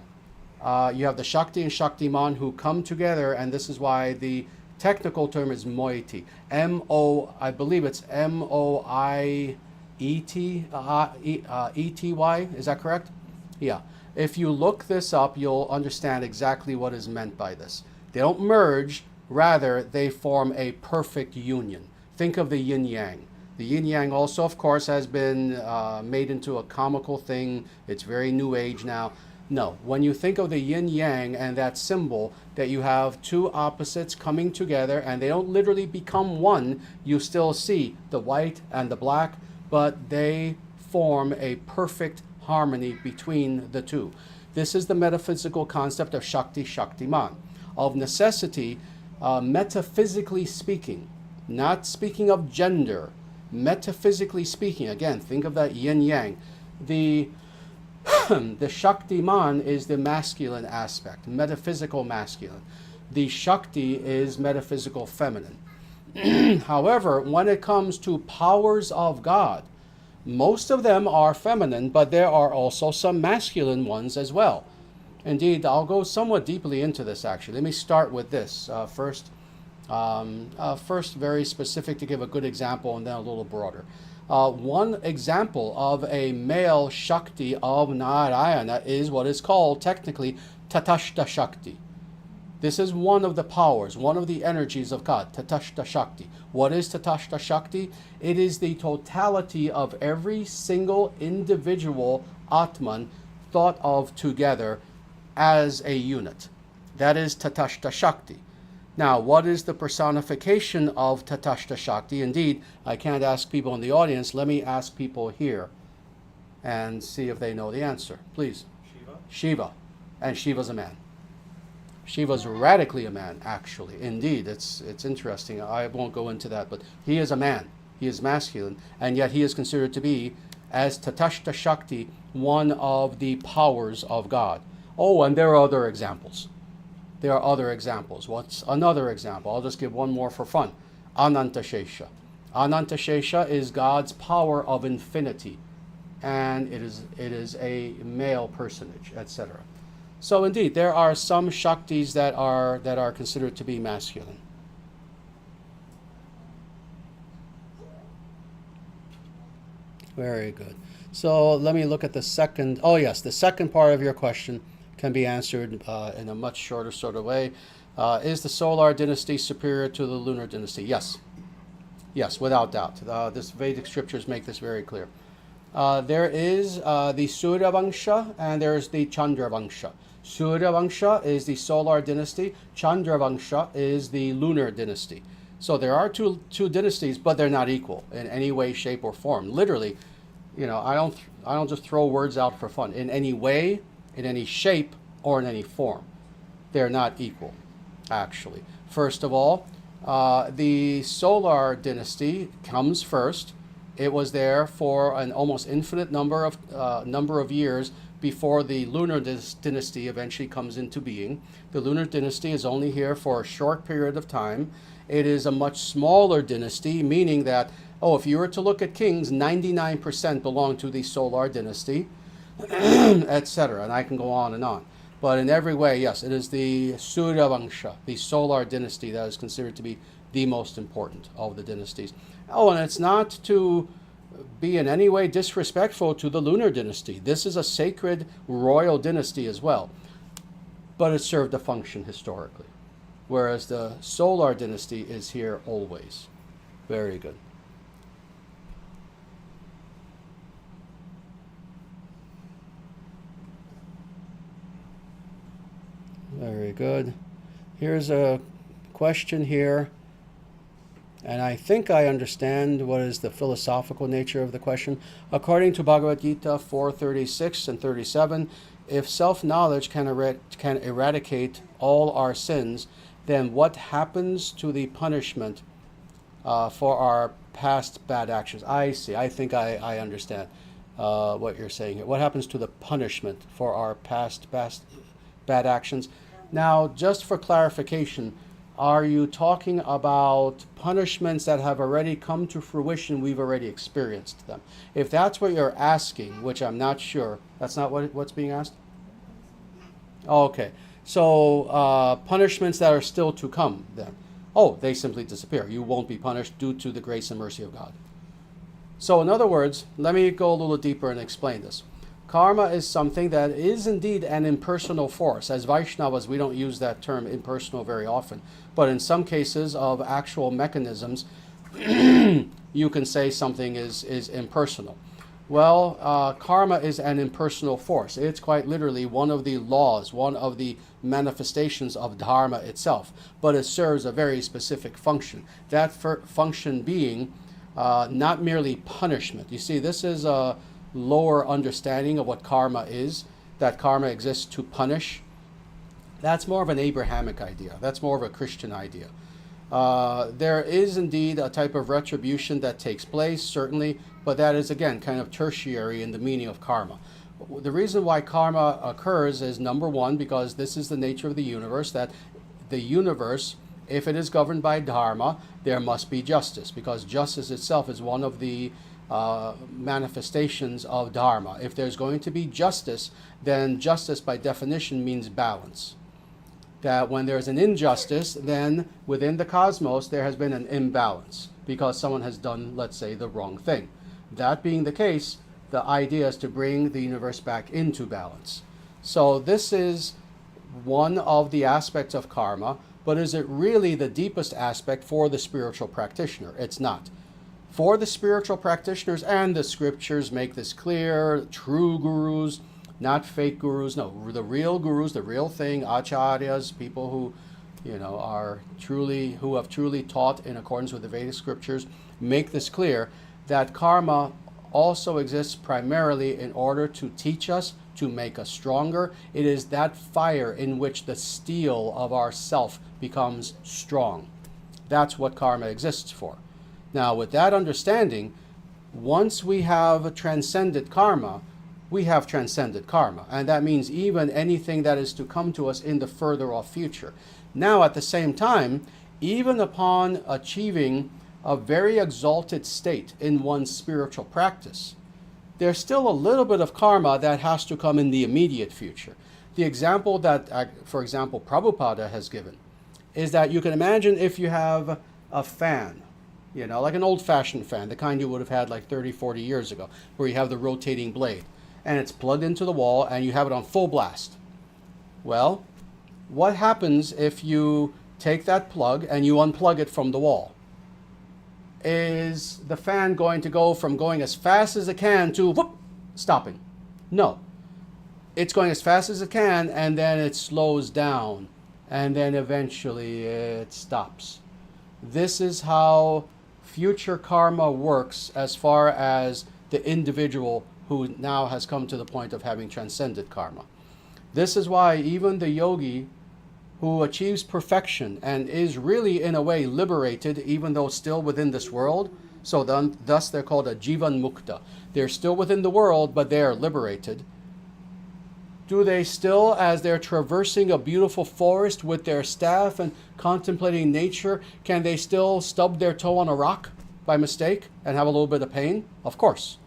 [SPEAKER 1] You have the Shakti and Shaktiman who come together, and this is why the technical term is moiety. I believe it's M-O-I-E-T-Y. Is that correct? Yeah. If you look this up, you'll understand exactly what is meant by this. They don't merge. Rather, they form a perfect union. Think of the yin-yang. The yin-yang also, of course, has been made into a comical thing. It's very new age now. No, when you think of the yin-yang and that symbol, that you have two opposites coming together and they don't literally become one, you still see the white and the black, but they form a perfect harmony between the two. This is the metaphysical concept of Shakti, Shaktiman. Of necessity, metaphysically speaking, not speaking of gender, metaphysically speaking, again, think of that yin-yang. The Shaktiman is the masculine aspect, metaphysical masculine. The Shakti is metaphysical feminine. However, when it comes to powers of God, most of them are feminine, but there are also some masculine ones as well. Indeed, I'll go somewhat deeply into this, actually. Let me start with this first. First, very specific to give a good example, and then a little broader. One example of a male Shakti of Narayana is what is called technically Tatashta Shakti. This is one of the powers, one of the energies of God, Tatashta Shakti. What is Tatashta Shakti? It is the totality of every single individual Atman thought of together as a unit. That is Tatashta Shakti. Now, what is the personification of Tatashta Shakti? Indeed, I can't ask people in the audience. Let me ask people here and see if they know the answer. Please. Shiva. And Shiva's a man. Shiva's radically a man, actually. Indeed, it's interesting. I won't go into that, but he is a man. He is masculine, and yet he is considered to be, as Tatashta Shakti, one of the powers of God. Oh, and there are other examples. There are other examples. What's another example? I'll just give one more for fun. Anantashesha. Anantashesha is God's power of infinity, and it is a male personage, etc. So indeed, there are some Shaktis that are considered to be masculine. Very good. So let me look at the second. Oh yes, the second part of your question can be answered in a much shorter sort of way. Is the solar dynasty superior to the lunar dynasty? Yes. Yes, without doubt. This Vedic scriptures make this very clear. There is the Surya Vangsha and there is the Chandra Vangsha. Surya Vangsha is the solar dynasty. Chandra Vangsha is the lunar dynasty. So there are two dynasties, but they're not equal in any way, shape, or form. Literally, I don't just throw words out for fun. In any way, in any shape, or in any form, they're not equal. Actually, first of all, the solar dynasty comes first. It was there for an almost infinite number of years before the lunar dynasty eventually comes into being. The lunar dynasty is only here for a short period of time. It is a much smaller dynasty, meaning that Oh, if you were to look at kings, 99% belong to the solar dynasty, etc. And I can go on and on. But in every way, yes, it is the Surya Vangsha, the solar dynasty, that is considered to be the most important of the dynasties. Oh, and it's not to be in any way disrespectful to the lunar dynasty. This is a sacred royal dynasty as well, but it served a function historically, whereas the solar dynasty is here always. Very good. Very good. Here's a question here, and I think I understand what is the philosophical nature of the question. According to Bhagavad Gita 4:36 and 37, if self-knowledge can eradicate all our sins, then what happens to the punishment for our past bad actions? I see. I think I understand what you're saying here. What happens to the punishment for our past bad actions? Now, just for clarification, are you talking about punishments that have already come to fruition, we've already experienced them? If that's what you're asking, which I'm not sure, that's not what's being asked? Okay, so punishments that are still to come then. Oh, they simply disappear. You won't be punished due to the grace and mercy of God. So in other words, let me go a little deeper and explain this. Karma is something that is indeed an impersonal force. As Vaishnavas, we don't use that term impersonal very often. But in some cases of actual mechanisms, you can say something is impersonal. Well, karma is an impersonal force. It's quite literally one of the laws, one of the manifestations of Dharma itself. But it serves a very specific function. That function being not merely punishment. You see, this is a lower understanding of what karma is, that karma exists to punish. That's more of an Abrahamic idea. That's more of a Christian idea. There is indeed a type of retribution that takes place, certainly, but that is, again, kind of tertiary in the meaning of karma. The reason why karma occurs is, number one, because this is the nature of the universe, that the universe, if it is governed by dharma, there must be justice, because justice itself is one of the manifestations of dharma. If there's going to be justice, then justice by definition means balance. That when there's an injustice, then within the cosmos there has been an imbalance because someone has done, let's say, the wrong thing. That being the case, the idea is to bring the universe back into balance. So this is one of the aspects of karma, but is it really the deepest aspect for the spiritual practitioner? It's not. For the spiritual practitioners, and the scriptures make this clear, true gurus, not fake gurus, no, the real gurus, the real thing, acharyas, people who, who have truly taught in accordance with the Vedic scriptures, make this clear that karma also exists primarily in order to teach us, to make us stronger. It is that fire in which the steel of our self becomes strong. That's what karma exists for. Now, with that understanding, once we have transcended karma, we have transcended karma. And that means even anything that is to come to us in the further off future. Now, at the same time, even upon achieving a very exalted state in one's spiritual practice, there's still a little bit of karma that has to come in the immediate future. The example that, for example, Prabhupada has given is that you can imagine if you have a fan, like an old-fashioned fan, the kind you would have had like 30, 40 years ago, where you have the rotating blade, and it's plugged into the wall, and you have it on full blast. Well, what happens if you take that plug and you unplug it from the wall? Is the fan going to go from going as fast as it can to whoop, stopping? No. It's going as fast as it can, and then it slows down, and then eventually it stops. This is how future karma works as far as the individual who now has come to the point of having transcended karma. This is why even the yogi who achieves perfection and is really in a way liberated, even though still within this world, so thus they're called a jivan mukta. They're still within the world, but they are liberated. Do they still, as they're traversing a beautiful forest with their staff and contemplating nature, can they still stub their toe on a rock? by mistake and have a little bit of pain? Of course.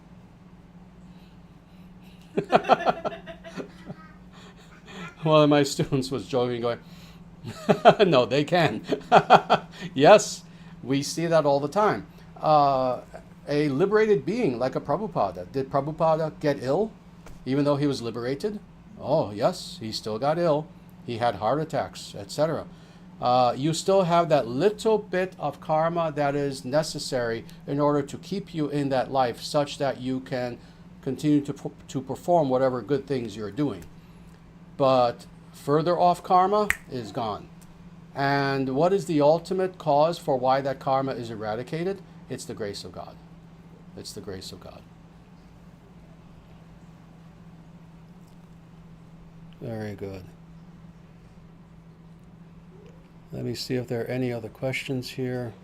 [SPEAKER 1] One of my students was joking, going, no, they can. Yes, we see that all the time. A liberated being like a Prabhupada. Did Prabhupada get ill even though he was liberated? Oh, yes, he still got ill. He had heart attacks, etc. You still have that little bit of karma that is necessary in order to keep you in that life such that you can continue to perform whatever good things you're doing. But further off karma is gone. And what is the ultimate cause for why that karma is eradicated? It's the grace of God. It's the grace of God. Very good. Let me see if there are any other questions here.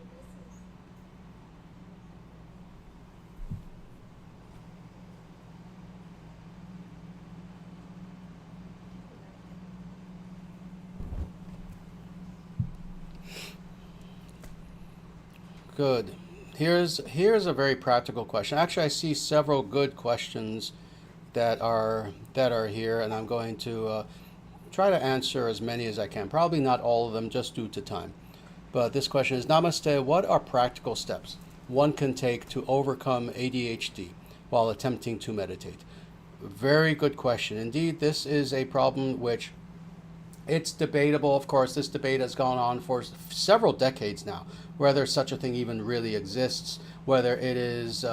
[SPEAKER 1] Good. Here's a very practical question. Actually, I see several good questions that are here, and I'm going to try to answer as many as I can. Probably not all of them, just due to time. But this question is, Namaste, what are practical steps one can take to overcome ADHD while attempting to meditate? Very good question. Indeed, this is a problem which it's debatable. Of course, this debate has gone on for several decades now, whether such a thing even really exists, whether it is,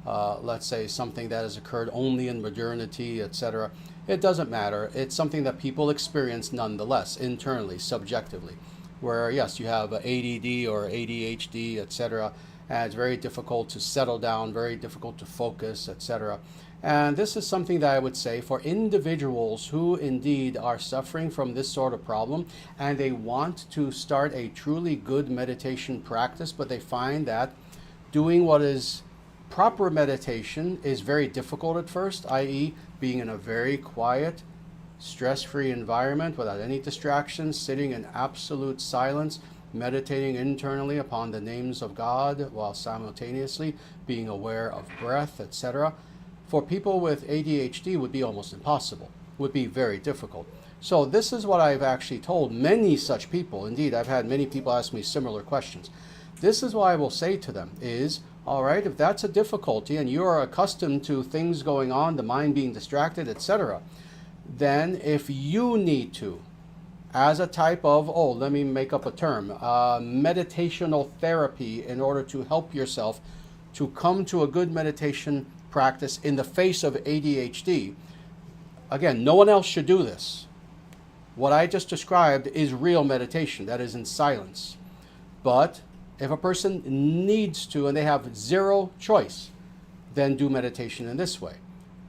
[SPEAKER 1] let's say, something that has occurred only in modernity, etc. It doesn't matter. It's something that people experience nonetheless, internally, subjectively, where, yes, you have ADD or ADHD, etc., and it's very difficult to settle down, very difficult to focus, etc. And this is something that I would say for individuals who indeed are suffering from this sort of problem and they want to start a truly good meditation practice, but they find that doing what is proper meditation is very difficult at first, i.e. being in a very quiet, stress-free environment without any distractions, sitting in absolute silence, meditating internally upon the names of God while simultaneously being aware of breath, etc. For people with ADHD would be almost impossible, would be very difficult. So this is what I've actually told many such people. Indeed, I've had many people ask me similar questions. This is what I will say to them is, all right, if that's a difficulty and you are accustomed to things going on, the mind being distracted, etc., then if you need to, as a type of, let me make up a term, meditational therapy in order to help yourself to come to a good meditation practice in the face of ADHD. Again, no one else should do this. What I just described is real meditation, that is in silence. But if a person needs to and they have zero choice, then do meditation in this way.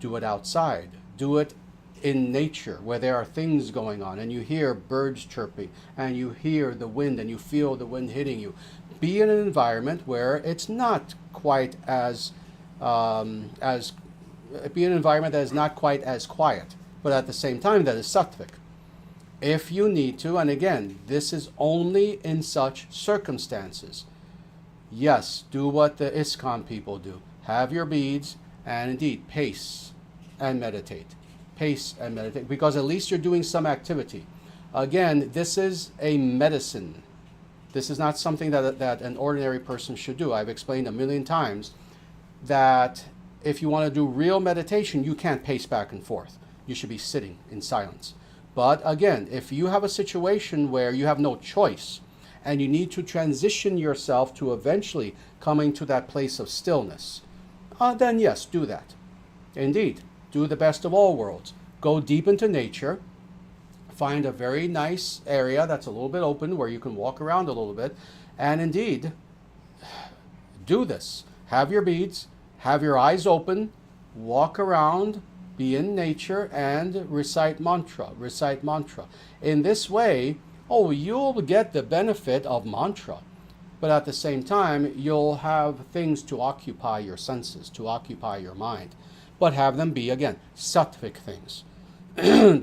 [SPEAKER 1] Do it outside. Do it in nature where there are things going on and you hear birds chirping and you hear the wind and you feel the wind hitting you. Be in an environment where it's not quite be an environment that is not quite as quiet, but at the same time that is sattvic. If you need to, and again, this is only in such circumstances. Yes, do what the ISKCON people do. Have your beads and indeed pace and meditate. Pace and meditate, because at least you're doing some activity. Again, this is a medicine. This is not something that an ordinary person should do. I've explained a million times that if you want to do real meditation, you can't pace back and forth. You should be sitting in silence. But again, if you have a situation where you have no choice and you need to transition yourself to eventually coming to that place of stillness, then yes, do that. Indeed, do the best of all worlds. Go deep into nature. Find a very nice area that's a little bit open where you can walk around a little bit. And indeed, do this. Have your beads, have your eyes open, walk around, be in nature, and recite mantra. Recite mantra. In this way, you'll get the benefit of mantra. But at the same time, you'll have things to occupy your senses, to occupy your mind. But have them be, again, sattvic things.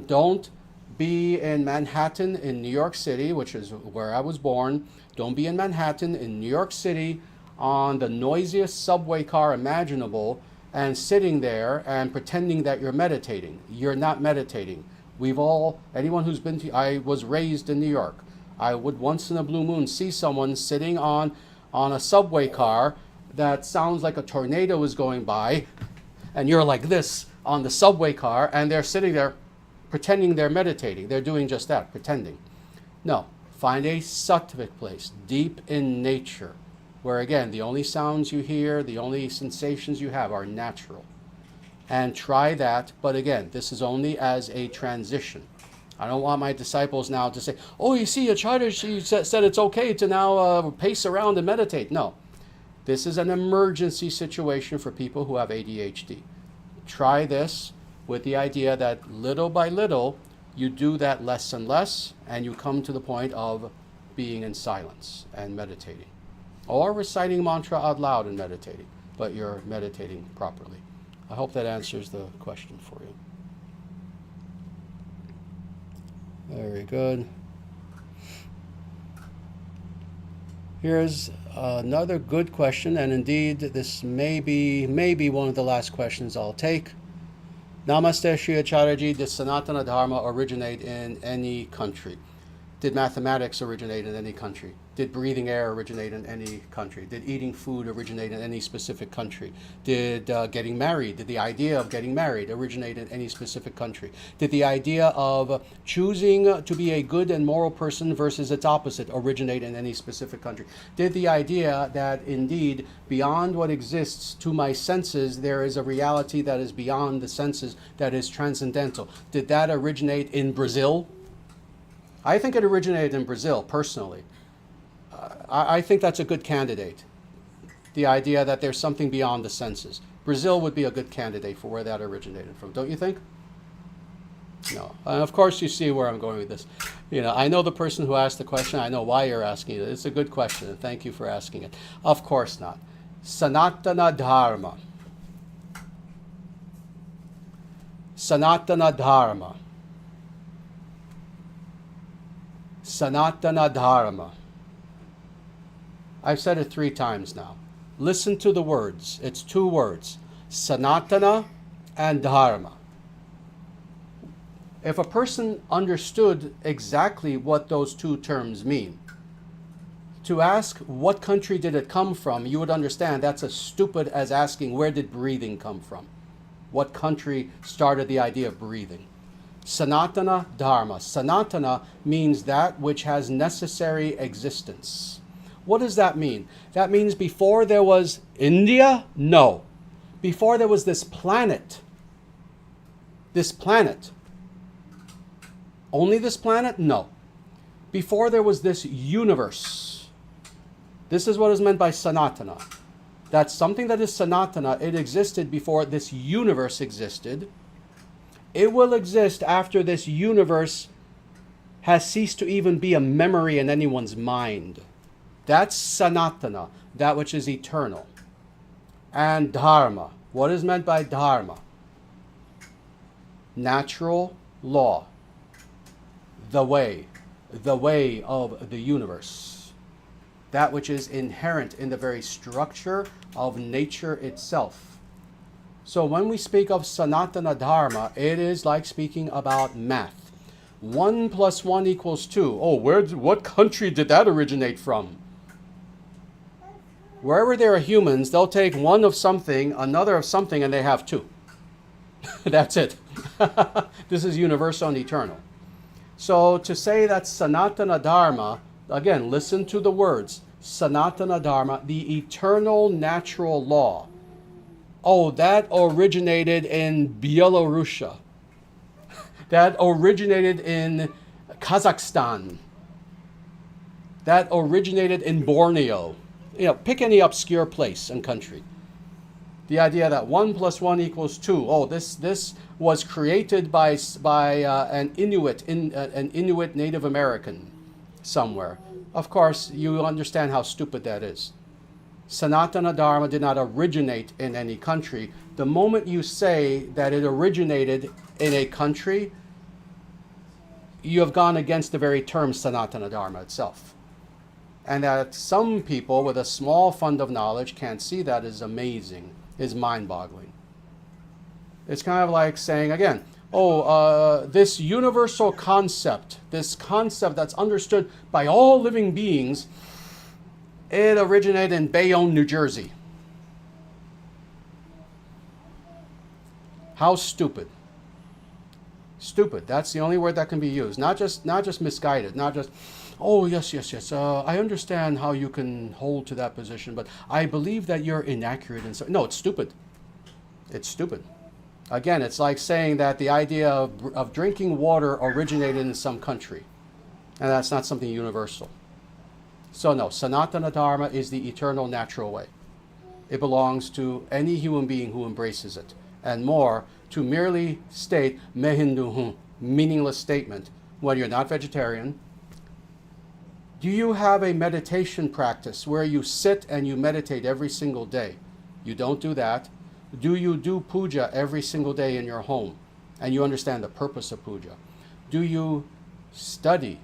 [SPEAKER 1] Don't be in Manhattan in New York City, which is where I was born. Don't be in Manhattan in New York City on the noisiest subway car imaginable and sitting there and pretending that you're meditating. You're not meditating. Anyone who's been to, I was raised in New York. I would once in a blue moon see someone sitting on a subway car that sounds like a tornado is going by, and you're like this on the subway car, and they're sitting there pretending they're meditating. They're doing just that, pretending. No, find a sattvic place, deep in nature, where again, the only sounds you hear, the only sensations you have are natural. And try that, but again, this is only as a transition. I don't want my disciples now to say, oh, you see, Acharya, she said it's okay to now pace around and meditate. No, this is an emergency situation for people who have ADHD. Try this with the idea that little by little, you do that less and less, and you come to the point of being in silence and meditating. Or reciting mantra out loud and meditating, but you're meditating properly. I hope that answers the question for you. Very good. Here's another good question, and indeed this may be one of the last questions I'll take. Namaste Shri Acharyaji, did Sanatana Dharma originate in any country? Did mathematics originate in any country? Did breathing air originate in any country? Did eating food originate in any specific country? Did getting married, did the idea of getting married originate in any specific country? Did the idea of choosing to be a good and moral person versus its opposite originate in any specific country? Did the idea that indeed beyond what exists to my senses, there is a reality that is beyond the senses that is transcendental? Did that originate in Brazil? I think it originated in Brazil, personally. I think that's a good candidate. The idea that there's something beyond the senses. Brazil would be a good candidate for where that originated from, don't you think? No. And of course you see where I'm going with this. I know the person who asked the question. I know why you're asking it. It's a good question, and thank you for asking it. Of course not. Sanatana Dharma. Sanatana Dharma. Sanatana Dharma. I've said it 3 times now. Listen to the words. It's 2 words. Sanatana and Dharma. If a person understood exactly what those 2 terms mean, to ask what country did it come from, you would understand that's as stupid as asking where did breathing come from? What country started the idea of breathing? Sanatana Dharma. Sanatana means that which has necessary existence. What does that mean? That means before there was India? No. Before there was this planet. Only this planet? No. Before there was this universe. This is what is meant by Sanatana. That's something that is Sanatana. It existed before this universe existed. It will exist after this universe has ceased to even be a memory in anyone's mind. That's Sanatana, that which is eternal. And Dharma. What is meant by Dharma? Natural law. The way of the universe. That which is inherent in the very structure of nature itself. So when we speak of Sanatana Dharma, it is like speaking about math. 1 + 1 = 2. Oh, what country did that originate from? Wherever there are humans, they'll take one of something, another of something, and they have 2. That's it. This is universal and eternal. So to say that Sanatana Dharma, again, listen to the words. Sanatana Dharma, the eternal natural law. Oh, that originated in Belarus. That originated in Kazakhstan. That originated in Borneo. Pick any obscure place and country. The idea that 1 + 1 = 2. Oh, this was created by an Inuit Native American somewhere. Of course, you understand how stupid that is. Sanatana Dharma did not originate in any country. The moment you say that it originated in a country, you have gone against the very term Sanatana Dharma itself. And that some people with a small fund of knowledge can't see that is amazing, is mind-boggling. It's kind of like saying, again, this universal concept, this concept that's understood by all living beings, it originated in Bayonne, New Jersey. How stupid. Stupid. That's the only word that can be used. Not just misguided. Not just, oh, yes. I understand how you can hold to that position, but I believe that you're inaccurate. And so, no, it's stupid. It's stupid. Again, it's like saying that the idea of drinking water originated in some country. And that's not something universal. So no, Sanatana Dharma is the eternal natural way. It belongs to any human being who embraces it. And more, to merely state mehinduhu, meaningless statement, when you're not vegetarian. Do you have a meditation practice where you sit and you meditate every single day? You don't do that. Do you do puja every single day in your home? And you understand the purpose of puja. Do you study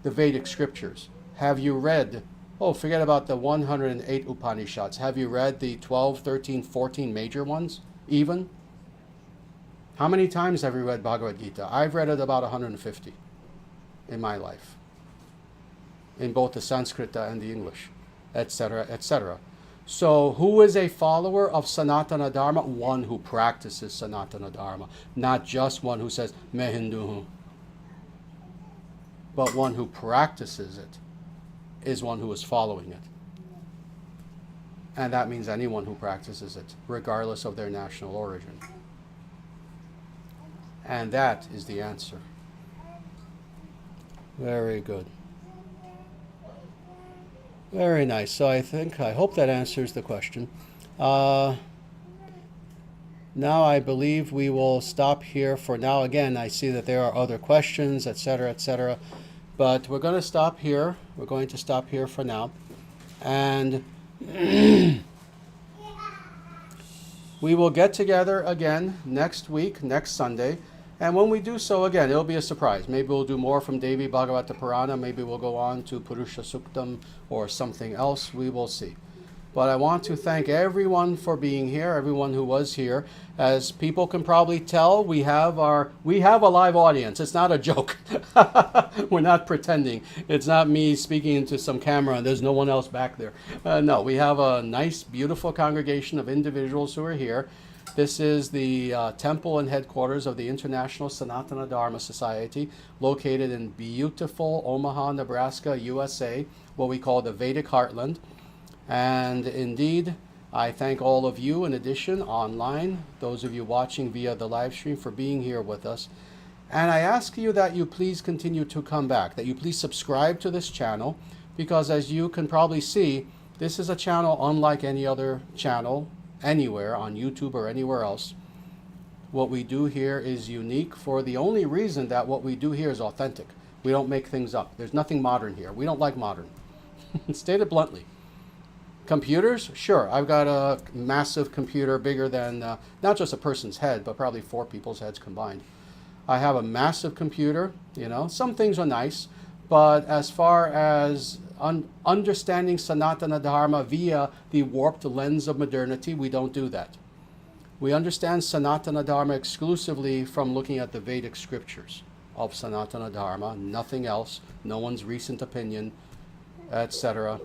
[SPEAKER 1] the Vedic scriptures? Have you read, forget about the 108 Upanishads. Have you read the 12, 13, 14 major ones, even? How many times have you read Bhagavad Gita? I've read it about 150 in my life, in both the Sanskrit and the English, etc., etc. So who is a follower of Sanatana Dharma? One who practices Sanatana Dharma, not just one who says, mehinduhu. But one who practices it is one who is following it. And that means anyone who practices it, regardless of their national origin. And that is the answer. Very good. Very nice. So I hope that answers the question. Now I believe we will stop here for now. Again, I see that there are other questions, etc., etc. But we're going to stop here. We're going to stop here for now. And we will get together again next week, next Sunday. And when we do so, again, it'll be a surprise. Maybe we'll do more from Devi Bhagavata Purana. Maybe we'll go on to Purusha Suktam or something else. We will see. But I want to thank everyone for being here, everyone who was here. As people can probably tell, we have a live audience. It's not a joke. We're not pretending. It's not me speaking into some camera and there's no one else back there. No, we have a nice, beautiful congregation of individuals who are here. This is the temple and headquarters of the International Sanatana Dharma Society, located in beautiful Omaha, Nebraska, USA, what we call the Vedic Heartland. And indeed, I thank all of you, in addition, online, those of you watching via the live stream, for being here with us. And I ask you that you please continue to come back, that you please subscribe to this channel, because as you can probably see, this is a channel unlike any other channel anywhere on YouTube or anywhere else. What we do here is unique for the only reason that what we do here is authentic. We don't make things up. There's nothing modern here. We don't like modern. Stated bluntly. Computers? Sure. I've got a massive computer bigger than not just a person's head, but probably 4 people's heads combined. I have a massive computer, Some things are nice, but as far as understanding Sanatana Dharma via the warped lens of modernity, we don't do that. We understand Sanatana Dharma exclusively from looking at the Vedic scriptures of Sanatana Dharma, nothing else, no one's recent opinion, etc.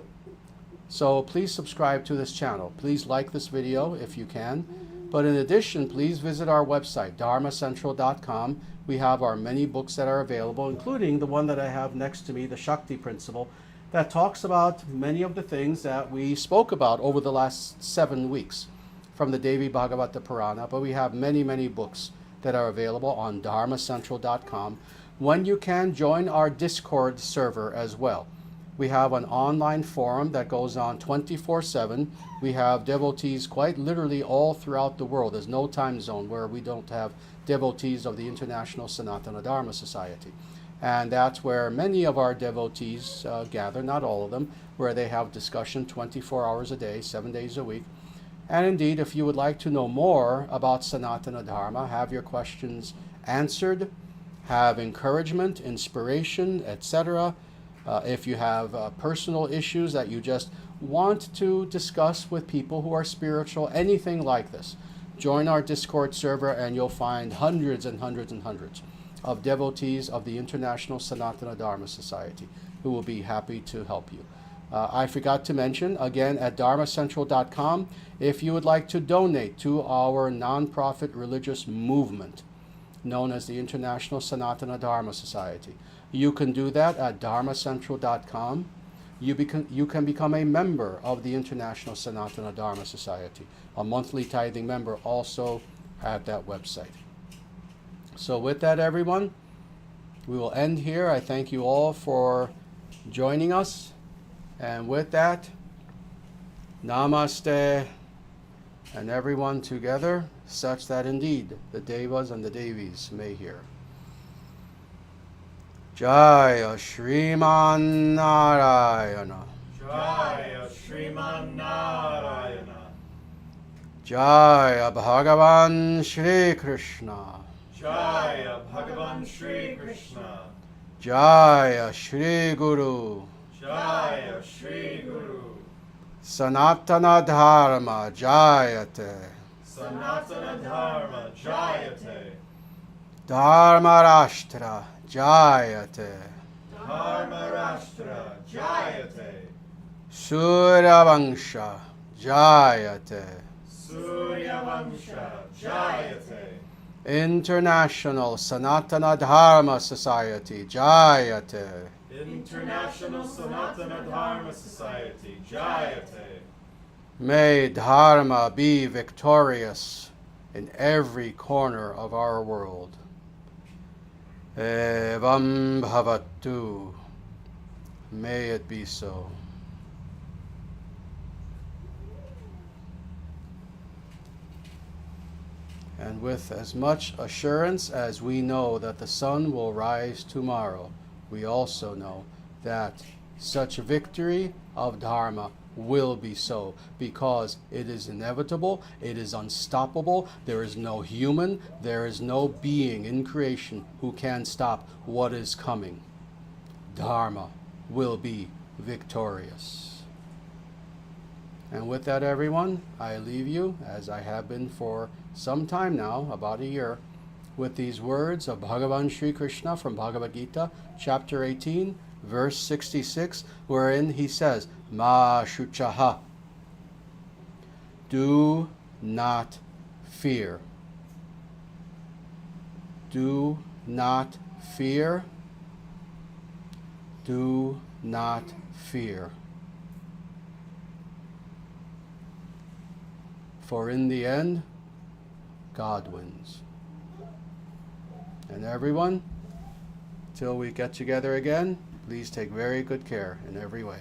[SPEAKER 1] So please subscribe to this channel. Please like this video if you can. But in addition, please visit our website, dharmacentral.com. We have our many books that are available, including the one that I have next to me, the Shakti Principle, that talks about many of the things that we spoke about over the last 7 weeks from the Devi Bhagavata Purana. But we have many, many books that are available on dharmacentral.com. When you can, join our Discord server as well. We have an online forum that goes on 24/7. We have devotees quite literally all throughout the world. There's no time zone where we don't have devotees of the International Sanatana Dharma Society. And that's where many of our devotees gather, not all of them, where they have discussion 24 hours a day, 7 days a week. And indeed, if you would like to know more about Sanatana Dharma, have your questions answered, have encouragement, inspiration, etc., If you have personal issues that you just want to discuss with people who are spiritual, anything like this, join our Discord server and you'll find hundreds and hundreds and hundreds of devotees of the International Sanatana Dharma Society who will be happy to help you. I forgot to mention, again, at dharmacentral.com, if you would like to donate to our nonprofit religious movement known as the International Sanatana Dharma Society, you can do that at dharmacentral.com. You can become a member of the International Sanatana Dharma Society, a monthly tithing member also at that website. So with that, everyone, we will end here. I thank you all for joining us. And with that, namaste, and everyone together, such that indeed the Devas and the Devis may hear. Jaya Shriman Narayana.
[SPEAKER 3] Jaya Shriman Narayana.
[SPEAKER 1] Jaya Bhagavan Shri Krishna.
[SPEAKER 3] Jaya Bhagavan Shri Krishna.
[SPEAKER 1] Jaya Shri Guru.
[SPEAKER 3] Jaya Shri Guru.
[SPEAKER 1] Sanatana Dharma Jayate.
[SPEAKER 3] Sanatana Dharma Jayate.
[SPEAKER 1] Dharma Rashtra Jayate.
[SPEAKER 3] Dharma Rashtra Jayate.
[SPEAKER 1] Surya Vangsha Jayate.
[SPEAKER 3] Surya Vangsha Jayate.
[SPEAKER 1] International Sanatana Dharma Society Jayate.
[SPEAKER 3] International Sanatana Dharma Society Jayate.
[SPEAKER 1] May Dharma be victorious in every corner of our world. Evam bhavatu. May it be so. And with as much assurance as we know that the sun will rise tomorrow, we also know that such victory of Dharma will be so, because it is inevitable, it is unstoppable. There is no human, there is no being in creation who can stop what is coming. Dharma will be victorious. And with that, everyone, I leave you, as I have been for some time now, about a year, with these words of Bhagavan Sri Krishna from Bhagavad Gita, chapter 18, verse 66, wherein he says, Ma shuchaha. Do not fear. Do not fear. Do not fear. For in the end, God wins. And everyone, till we get together again, please take very good care in every way.